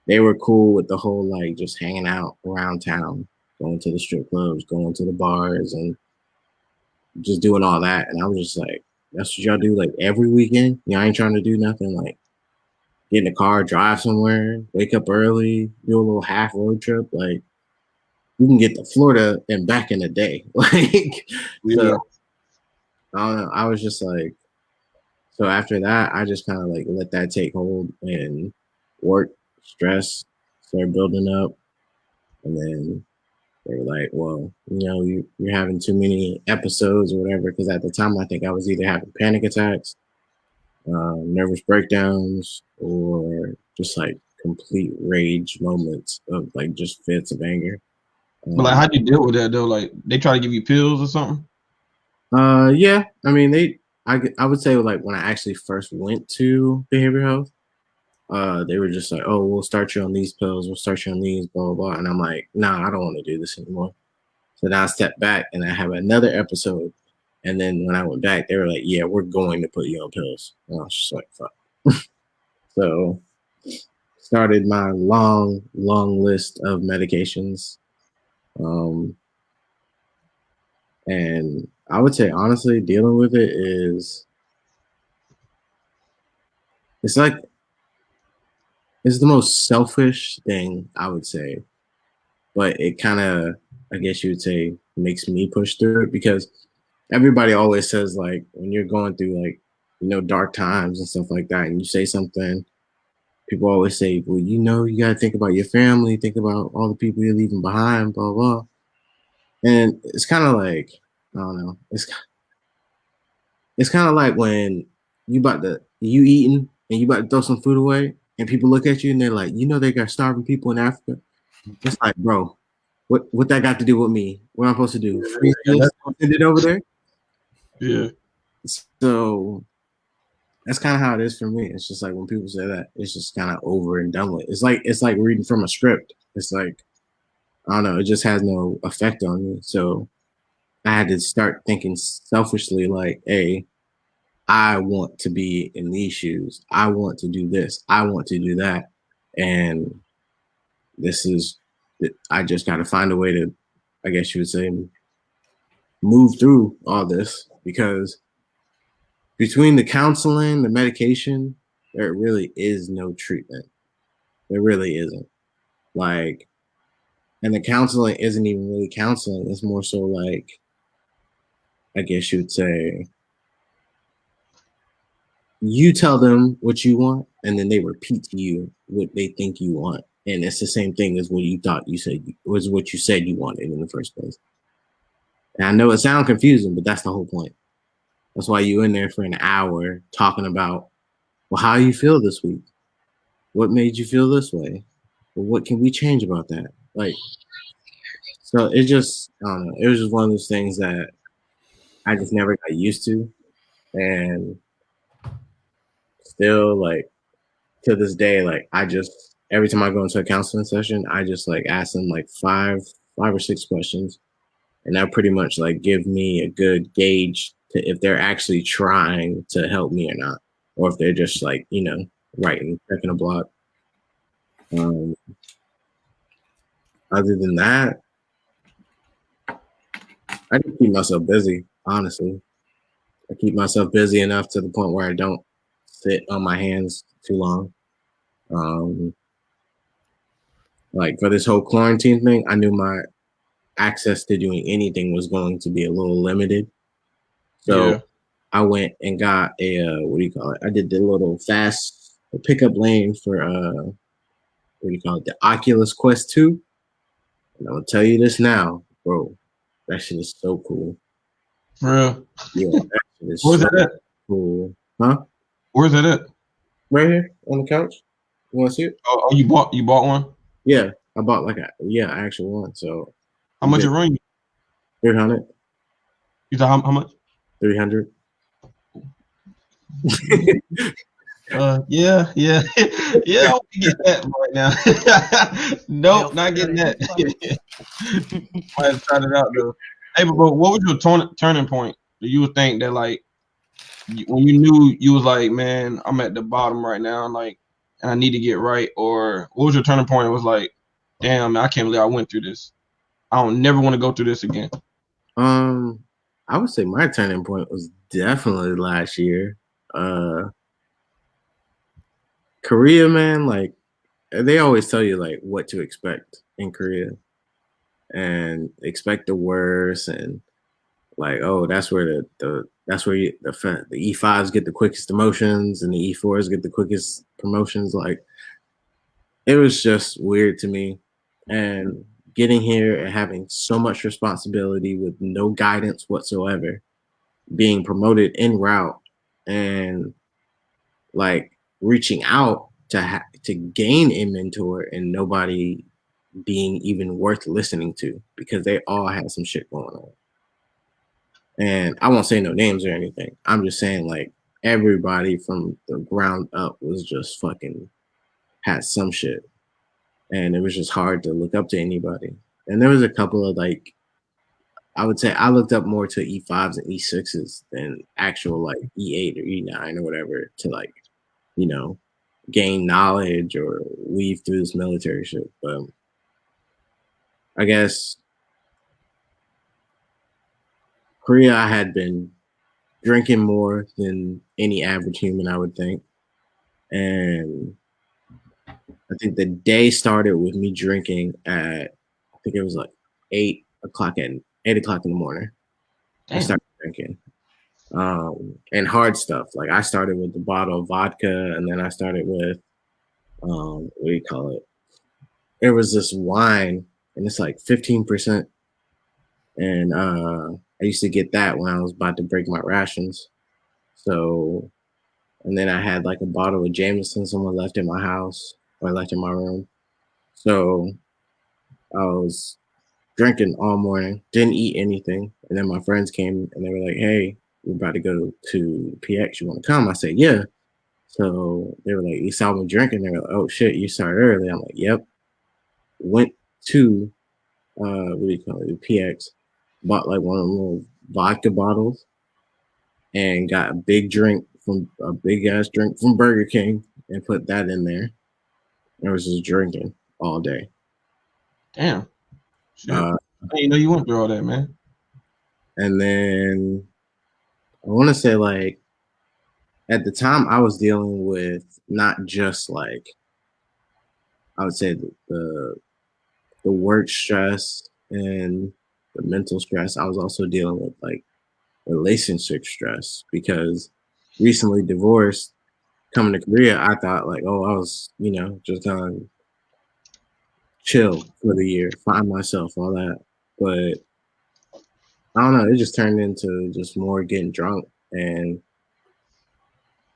they were cool with the whole like just hanging out around town, going to the strip clubs, going to the bars, and just doing all that. And I was just like, that's what y'all do like every weekend? I ain't trying to do nothing like get in a car, drive somewhere, wake up early, do a little half road trip. Like we can get to Florida and back in a day. Like, so I don't know. I was just like, so after that, I just kind of like let that take hold and work, stress, start building up. And then they were like, well, you're having too many episodes or whatever. Because at the time, I think I was either having panic attacks, nervous breakdowns, or just like complete rage moments of like just fits of anger. But like, how'd you deal with that though? Like, they try to give you pills or something? Yeah. I mean, I would say like when I actually first went to behavioral health, they were just like, oh, we'll start you on these pills, we'll start you on these, blah, blah, blah. And I'm like, nah, I don't want to do this anymore. So then I stepped back and I have another episode. And then when I went back, they were like, yeah, we're going to put you on pills. And I was just like, fuck. So started my long list of medications. And I would say, honestly, dealing with it it's the most selfish thing, I would say. But it kind of, I guess you would say, makes me push through it, because everybody always says, like, when you're going through, like, dark times and stuff like that, and you say something, people always say, well, you got to think about your family, think about all the people you're leaving behind, blah, blah. And it's kind of like, I don't know. It's kind of like when you eating and you about to throw some food away, and people look at you and they're like, they got starving people in Africa. It's like, bro, what that got to do with me? What am I supposed to do? Send it over there? Yeah. So that's kind of how it is for me. It's just like when people say that, it's just kind of over and done with. It's like reading from a script. It's like, I don't know, it just has no effect on me. So I had to start thinking selfishly, like, hey, I want to be in these shoes. I want to do this. I want to do that. And I just got to find a way to, I guess you would say, move through all this, because between the counseling, the medication, there really is no treatment. There really isn't. Like, and the counseling isn't even really counseling. It's more so like, I guess you would say, you tell them what you want, and then they repeat to you what they think you want. And it's the same thing as what you thought you said was what you said you wanted in the first place. And I know it sounds confusing, but that's the whole point. That's why you in there for an hour talking about, well, how you feel this week? What made you feel this way? Well, what can we change about that? Like, so it just, I don't know. It was just one of those things that I just never got used to. And still, like, to this day, like, I just, every time I go into a counseling session, I just, like, ask them, like, five or six questions. And that pretty much, like, give me a good gauge to if they're actually trying to help me or not. Or if they're just, like, you know, writing, checking a block. Other than that, I just keep myself busy, honestly. I keep myself busy enough to the point where I don't sit on my hands too long. Like for this whole quarantine thing, I knew my access to doing anything was going to be a little limited. So Yeah. I went and got a what do you call it? I did the little fast pickup lane for what do you call it? The Oculus Quest 2. And I'm gonna tell you this now, bro. That shit is so cool. For real. Yeah, that shit is Where's so that at? cool. Huh? Where's that at? Right here on the couch. You want to see it? Oh, you bought one? Yeah, I bought like a actual one. So How much it run you? 300. You thought how much? 300. Yeah. Yeah, I want to get that right now. Nope, not getting that. Might have tried it out though. Hey, but what was your turning point? Do you would think that like when you knew you was like, man, I'm at the bottom right now, like, and I need to get right, or what was your turning point? It was like, damn, man, I can't believe I went through this. I don't never want to go through this again. I would say my turning point was definitely last year. Korea, man, like they always tell you like what to expect in Korea and expect the worst and like, oh, that's where the E5s get the quickest emotions and the E4s get the quickest promotions. Like it was just weird to me. And getting here and having so much responsibility with no guidance whatsoever, being promoted en route and like reaching out to gain a mentor and nobody being even worth listening to because they all had some shit going on. And I won't say no names or anything. I'm just saying like everybody from the ground up was just fucking had some shit. And it was just hard to look up to anybody. And there was a couple of like, I would say I looked up more to E5s and E6s than actual like E8 or E9 or whatever to like, you know, gain knowledge or weave through this military shit. But I guess Korea, I had been drinking more than any average human, I would think. And I think the day started with me drinking at, I think it was like 8 o'clock in the morning. Damn. I started drinking. And hard stuff. Like I started with the bottle of vodka and then I started with, what do you call it? There was this wine and it's like 15%. And I used to get that when I was about to break my rations. So, and then I had like a bottle of Jameson someone left in my house or left in my room. So I was drinking all morning, didn't eat anything. And then my friends came and they were like, hey, we're about to go to PX. You want to come? I said, yeah. So they were like, you saw me drinking. They were like, oh shit, you started early. I'm like, yep. Went to, what do you call it? The PX. Bought like one of them little vodka bottles and got a big ass drink from Burger King and put that in there. I was just drinking all day. Damn. Shit. I didn't know you went through all that, man. And then I want to say like at the time I was dealing with not just like I would say the work stress and the mental stress. I was also dealing with like relationship stress because recently divorced, coming to Korea, I thought like, oh, I was, you know, just gonna chill for the year, find myself, all that. But I don't know, it just turned into just more getting drunk and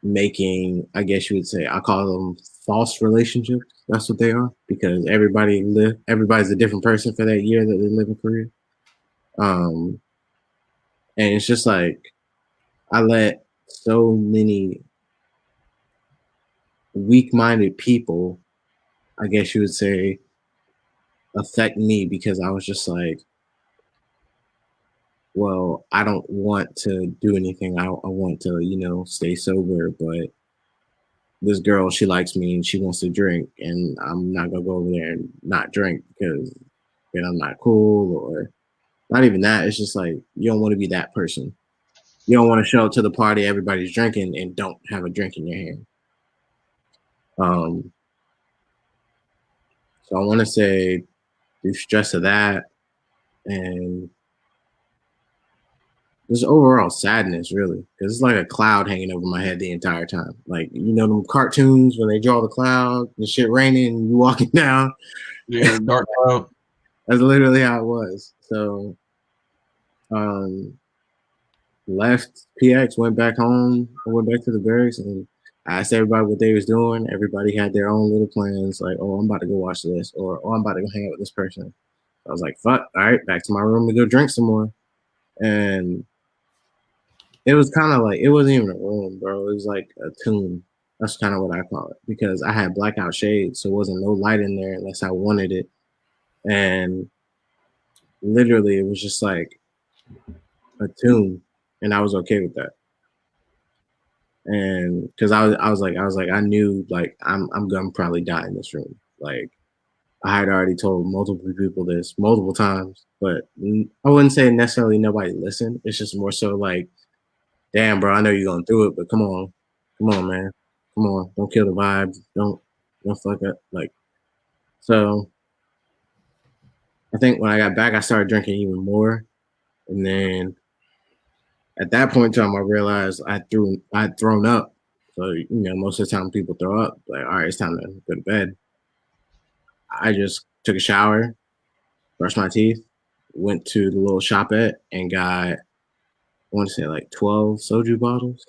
making, I guess you would say, I call them false relationships. That's what they are, because everybody's a different person for that year that they live in Korea. And it's just like I let so many weak-minded people, I guess you would say, affect me, because I was just like, well, I don't want to do anything. I want to, stay sober, but this girl, she likes me and she wants to drink, and I'm not gonna go over there and not drink because I'm not cool, or not even that. It's just like you don't want to be that person. You don't want to show up to the party, everybody's drinking, and don't have a drink in your hand. So I want to say the stress of that, and just overall sadness, really, because it's like a cloud hanging over my head the entire time. Like, them cartoons when they draw the cloud, the shit raining, and you walking down. Yeah, dark cloud. That's literally how it was. So, left PX, went back home, I went back to the barracks, and I asked everybody what they was doing. Everybody had their own little plans, like, oh, I'm about to go watch this, or oh, I'm about to go hang out with this person. I was like, fuck, all right, back to my room to go drink some more. And it was kind of like, it wasn't even a room, bro. It was like a tomb. That's kind of what I call it, because I had blackout shades, so it wasn't no light in there unless I wanted it. And literally, it was just like a tomb, and I was okay with that. And because I was like, I knew, like, I'm gonna probably die in this room. Like, I had already told multiple people this multiple times, but I wouldn't say necessarily nobody listened. It's just more so like, damn, bro, I know you're going through it, but come on, man, come on, don't kill the vibe, don't fuck up. Like, so I think when I got back, I started drinking even more, and then at that point in time, I realized I'd thrown up. So most of the time people throw up. Like, all right, it's time to go to bed. I just took a shower, brushed my teeth, went to the little shopette, and got, I want to say, like 12 soju bottles,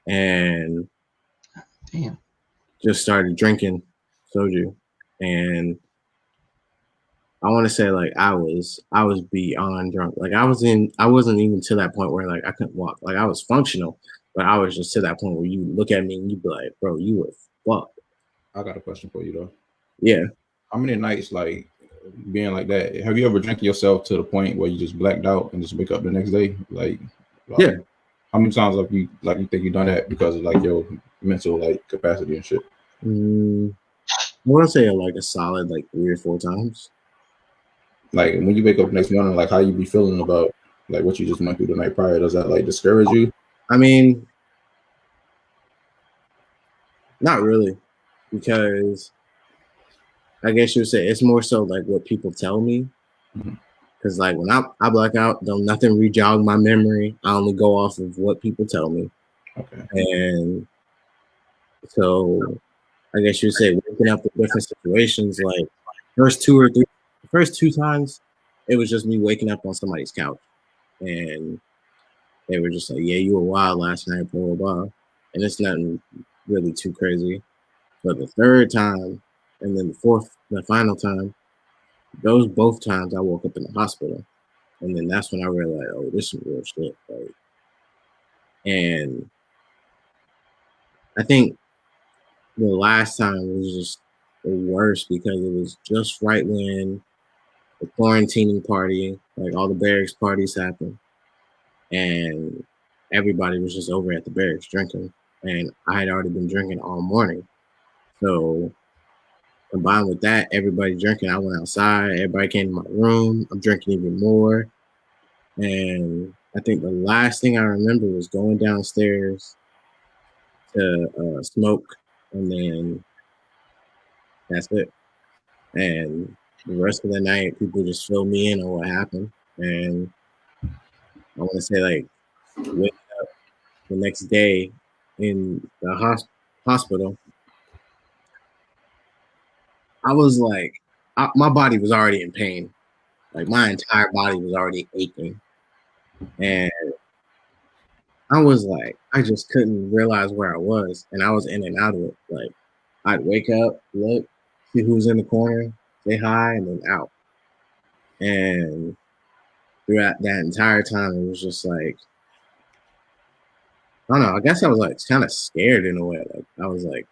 and Damn. just started drinking soju. And I want to say, like, I was beyond drunk. Like, I wasn't even to that point where, like, I couldn't walk. Like, I was functional, but I was just to that point where you look at me and you be like, bro, you were fucked. I got a question for you though. Yeah. How many nights, like, being like that, have you ever drank yourself to the point where you just blacked out and just wake up the next day? Like yeah. How many times have you think you've done that because of like your mental like capacity and shit? I want to say like a solid like 3 or 4 times. Like when you wake up next morning, like how you be feeling about like what you just went through the night prior? Does that like discourage you? I mean, not really, because I guess you would say it's more so like what people tell me. Because like when I black out, don't nothing re-jog my memory. I only go off of what people tell me. Okay. And so I guess you would say waking up in different situations, like first 2 times, it was just me waking up on somebody's couch. And they were just like, yeah, you were wild last night, blah, blah, blah. And it's nothing really too crazy. But the third time, and then the final time, those both times I woke up in the hospital. And then that's when I realized, oh, this is real shit. Like, and I think the last time was just the worst because it was just right when the quarantining party, like all the barracks parties happened. And everybody was just over at the barracks drinking. And I had already been drinking all morning. So combined with that, everybody drinking. I went outside. Everybody came to my room. I'm drinking even more. And I think the last thing I remember was going downstairs to smoke. And then that's it. And the rest of the night, people just filled me in on what happened. And I want to say, like, waking up the next day in the hospital, I was like, my body was already in pain. Like, my entire body was already aching. And I was like, I just couldn't realize where I was, and I was in and out of it. Like, I'd wake up, look, see who's in the corner, say hi, and then out. And throughout that entire time, it was just like, I don't know. I guess I was like kind of scared in a way. Like, I was like,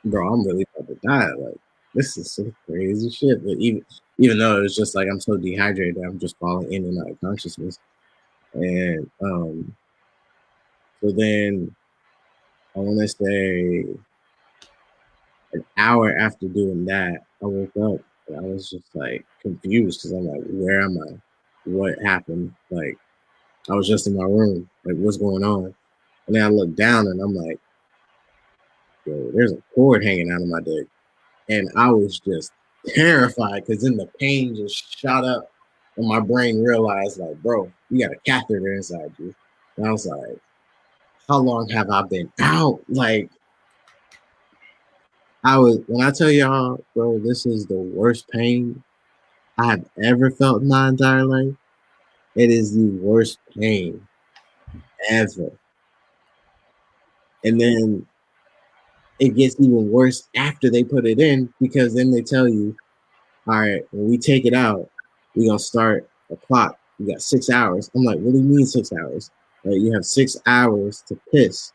bro, I'm really about to die. Like, this is some crazy shit. But even though it was just like I'm so dehydrated, I'm just falling in and out of consciousness. And so then I want to say an hour after doing that, I woke up and I was just like confused because I'm like, where am I? What happened? Like, I was just in my room. Like, what's going on? And then I looked down and I'm like, yo, there's a cord hanging out of my dick. And I was just terrified because then the pain just shot up and my brain realized, like, bro, you got a catheter inside you. And I was like, how long have I been out? Like, when I tell y'all, bro, this is the worst pain I have ever felt in my entire life. It is the worst pain ever. And then it gets even worse after they put it in because then they tell you, all right, when we take it out, we're going to start a clock. You got 6 hours. I'm like, what do you mean 6 hours? Like, you have 6 hours to piss.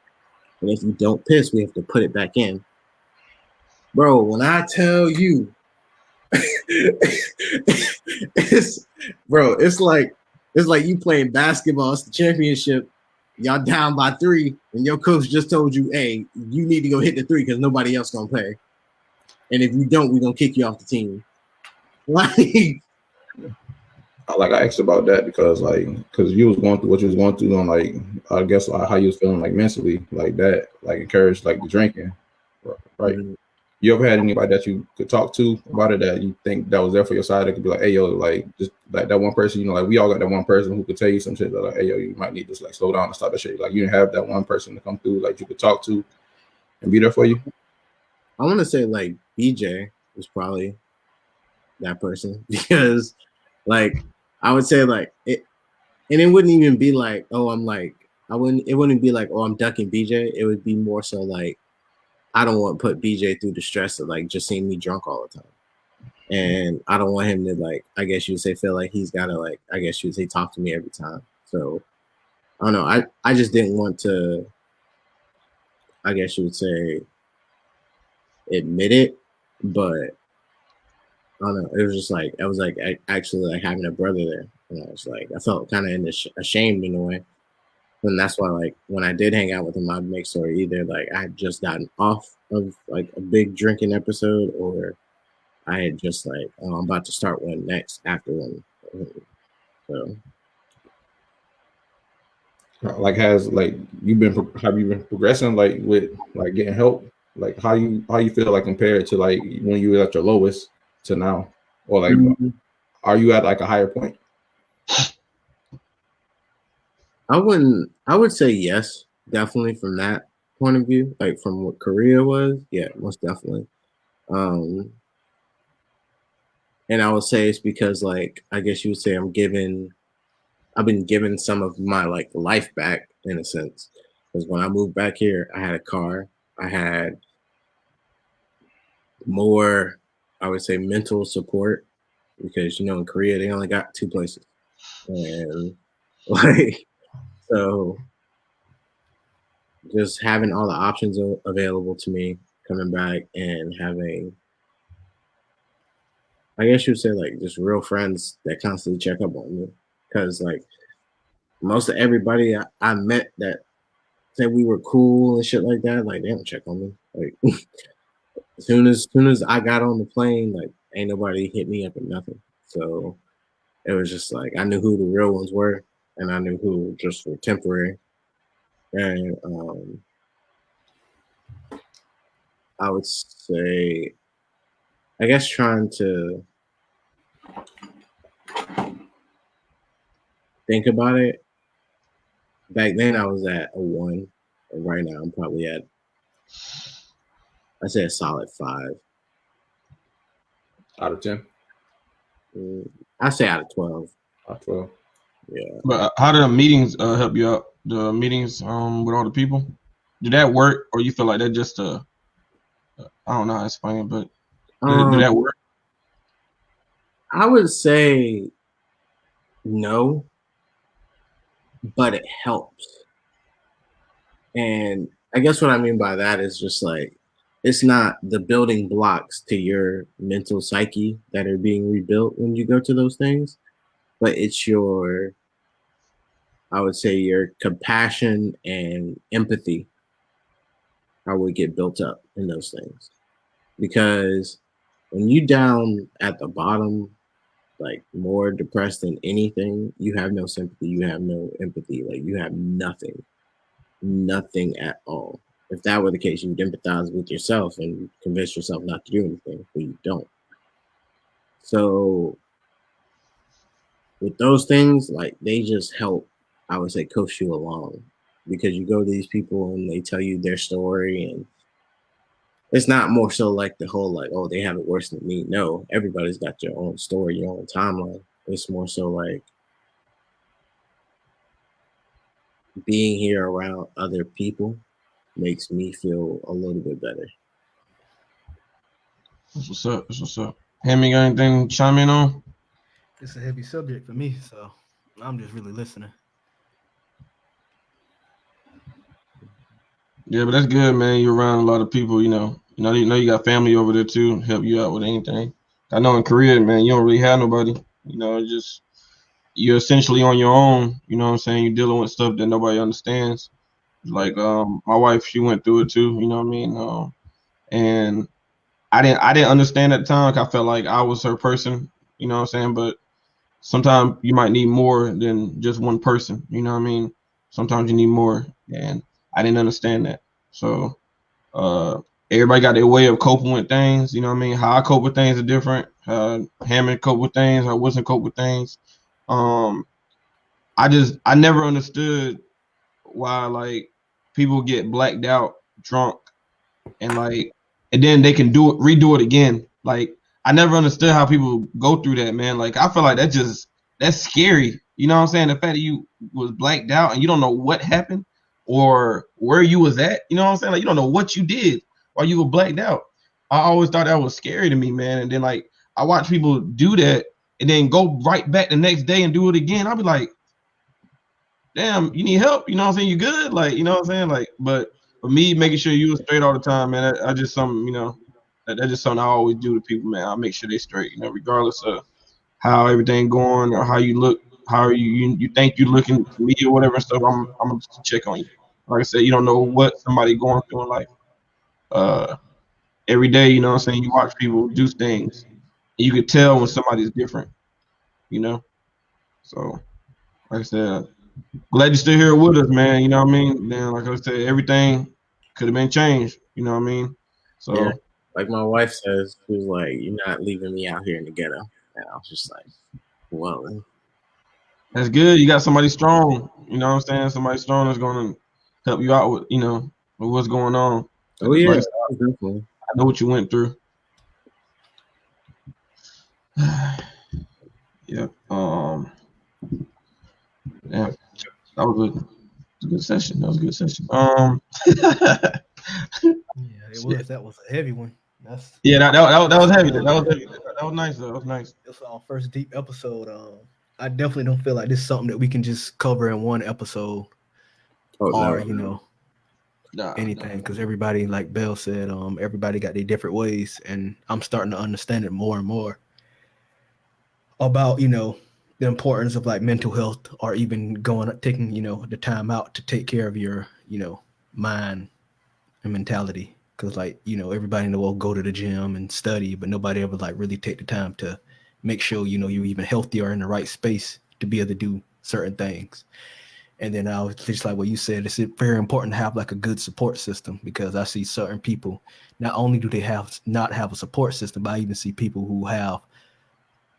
And if you don't piss, we have to put it back in. Bro, when I tell you, it's like you playing basketball. It's the championship. Y'all down by 3, and your coach just told you, hey, you need to go hit the 3 because nobody else going to play. And if you don't, we're going to kick you off the team. Like, I asked about that because you was going through what you was going through on I guess how you was feeling mentally like that, encouraged the drinking, right? Mm-hmm. You ever had anybody that you could talk to about it that you think that was there for your side that could be like, hey yo, just like that one person, we all got that one person who could tell you some shit that hey yo, you might need to slow down and stop that shit. You didn't have that one person to come through you could talk to and be there for you. I want to say BJ was probably that person because I would say it, and it wouldn't even be oh, it wouldn't be oh, I'm ducking BJ. It would be more so I don't want to put BJ through the stress of just seeing me drunk all the time. And I don't want him to I guess you would say feel like he's gotta I guess you would say talk to me every time. So I don't know. I just didn't want to, I guess you would say, admit it, but I don't know. It was just I was actually having a brother there. And I was I felt kind of ashamed in a way. And that's why when I did hang out with him, I'd make sure either I had just gotten off of a big drinking episode or I had just oh, I'm about to start one next after one. So have you been progressing with getting help? How you feel compared to when you were at your lowest to now? Or are you at a higher point? I would say yes, definitely from that point of view, from what Korea was. Yeah, most definitely. And I would say it's because I guess you would say I've been given some of my life back in a sense. Because when I moved back here, I had a car. I had more, I would say, mental support because in Korea they only got 2 places. And so just having all the options available to me coming back and having, I guess you would say just real friends that constantly check up on me. Because most of everybody I met that said we were cool and shit like that, they don't check on me. As soon as I got on the plane, ain't nobody hit me up or nothing. So it was just I knew who the real ones were and I knew who just were temporary. And I would say, I guess trying to think about it. Back then I was at a 1. And right now I'm probably at, I'd say a solid 5. Out of 10? I say out of 12. Out of 12. Yeah. But how do the meetings help you out? the meetings with all the people? Did that work, or you feel like that just I don't know how to explain it, but did that work? I would say no, but it helps. And I guess what I mean by that is just like it's not the building blocks to your mental psyche that are being rebuilt when you go to those things, but it's your, I would say, your compassion and empathy how would get built up in those things. Because when you down at the bottom, like more depressed than anything, you have no sympathy, you have no empathy, like you have nothing at all. If that were the case, you would empathize with yourself and convince yourself not to do anything, but you don't. So with those things, like they just help, I would say, coach you along, because you go to these people and they tell you their story, and it's not more so like the whole like, oh, they have it worse than me. No, everybody's got your own story, your own timeline. It's more so like being here around other people makes me feel a little bit better. That's what's up. That's what's up. Hammy, got anything to chime in on? It's a heavy subject for me, so I'm just really listening. Yeah, but that's good, man. You're around a lot of people, you know you got family over there too, help you out with anything. I know in Korea, man, you don't really have nobody. You know, just you're essentially on your own. You know what I'm saying? You're dealing with stuff that nobody understands. Like my wife, she went through it too. You know what I mean? And I didn't understand at the time. Like I felt like I was her person. You know what I'm saying? But sometimes you might need more than just one person. You know what I mean? Sometimes you need more, and I didn't understand that. So everybody got their way of coping with things. You know what I mean? How I cope with things are different. Hammond cope with things. I wasn't cope with things. I never understood why like people get blacked out, drunk, and then they can redo it again. Like I never understood how people go through that, man. Like I feel like that's scary. You know what I'm saying? The fact that you was blacked out and you don't know what happened or where you was at. You know what I'm saying? Like you don't know what you did while you were blacked out. I always thought that was scary to me, man. And then like I watch people do that and then go right back the next day and do it again. I'll be like, damn, you need help. You know what I'm saying? You good? Like, you know what I'm saying? Like, but for me, making sure you were straight all the time, man, I just something, you know, that's just something I always do to people, man. I make sure they straight, you know, regardless of how everything going or how you look, how you think you looking to me or whatever and stuff. I'm gonna check on you. Like I said, you don't know what somebody going through in life. Every day, you know what I'm saying? You watch people do things, and you could tell when somebody's different, you know. So, like I said, glad you're still here with us, man. You know what I mean? Then, like I said, everything could have been changed. You know what I mean? So, yeah, like my wife says, she was like, "You're not leaving me out here in the ghetto." And I was just like, "Well, that's good. You got somebody strong. You know what I'm saying? Somebody strong that's going to help you out with, you know, with what's going on. oh yeah, Like, definitely." I know what you went through. Yeah. Yeah. That was a good session. That was a good session. Yeah, it was. That was a heavy one. That's Yeah, that was heavy. That was heavy. That was nice. That was nice. This was our first deep episode. I definitely don't feel like this is something that we can just cover in one episode, Oh or no, you know, Nah, anything, because everybody, like Bell said, everybody got their different ways, and I'm starting to understand it more and more about, you know, the importance of like mental health, or even taking, you know, the time out to take care of your, you know, mind and mentality. Because like, you know, everybody in the world go to the gym and study, but nobody ever like really take the time to make sure, you know, you're even healthy or in the right space to be able to do certain things. And then I was just like what you said, it's very important to have like a good support system, because I see certain people, not only do they not have a support system, but I even see people who have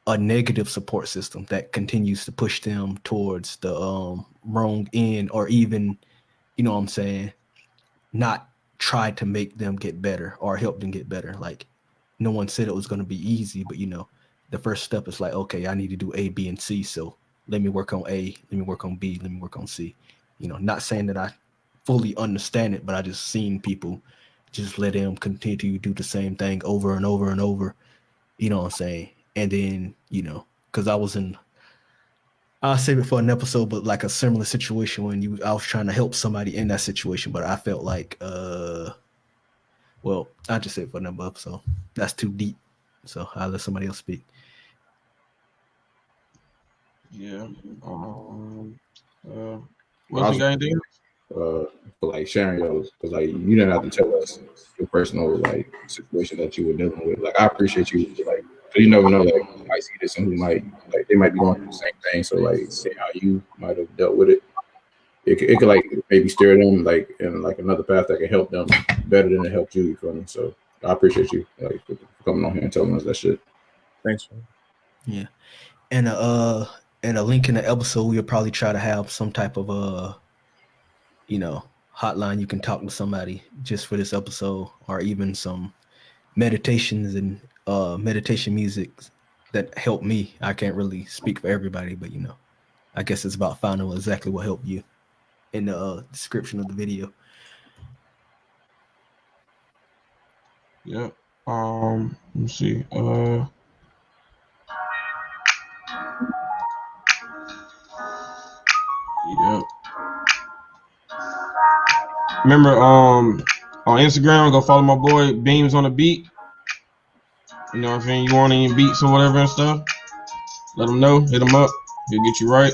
a negative support system that continues to push them towards the wrong end, or even, you know what I'm saying, not try to make them get better or help them get better. Like no one said it was going to be easy, but you know, the first step is like, okay, I need to do A, B, and C. So let me work on A, let me work on B, let me work on C. not saying that I fully understand it, but I just seen people just let them continue to do the same thing over and over and over. You know what I'm saying? And then, because I'll save it for an episode, but like a similar situation when I was trying to help somebody in that situation, but I felt like, well, I'll just say it for another episode. That's too deep. So I'll let somebody else speak. Yeah. What's you got anything? For like sharing those, because like you didn't have to tell us your personal like situation that you were dealing with. Like I appreciate you, like, because you never know, like I see this and who might like they might be going through the same thing. So like, see how you might have dealt with it. It could like maybe steer them like in like another path that can help them better than it helped you. You feel me? So I appreciate you like for coming on here and telling us that shit. Thanks, man. Yeah, and a link in the episode, we'll probably try to have some type of hotline you can talk to somebody just for this episode, or even some meditations and meditation music that help me. I can't really speak for everybody, but I guess it's about finding exactly what helped you in the description of the video. Yeah. Let me see. Yeah. Remember, on Instagram, go follow my boy Beams on the Beat. You know, if you want any beats or whatever and stuff, let him know. Hit him up. He'll get you right.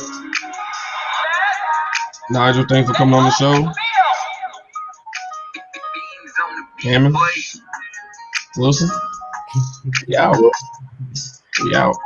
Nigel, thanks for coming on the show. Cameron, Wilson, we out. We out.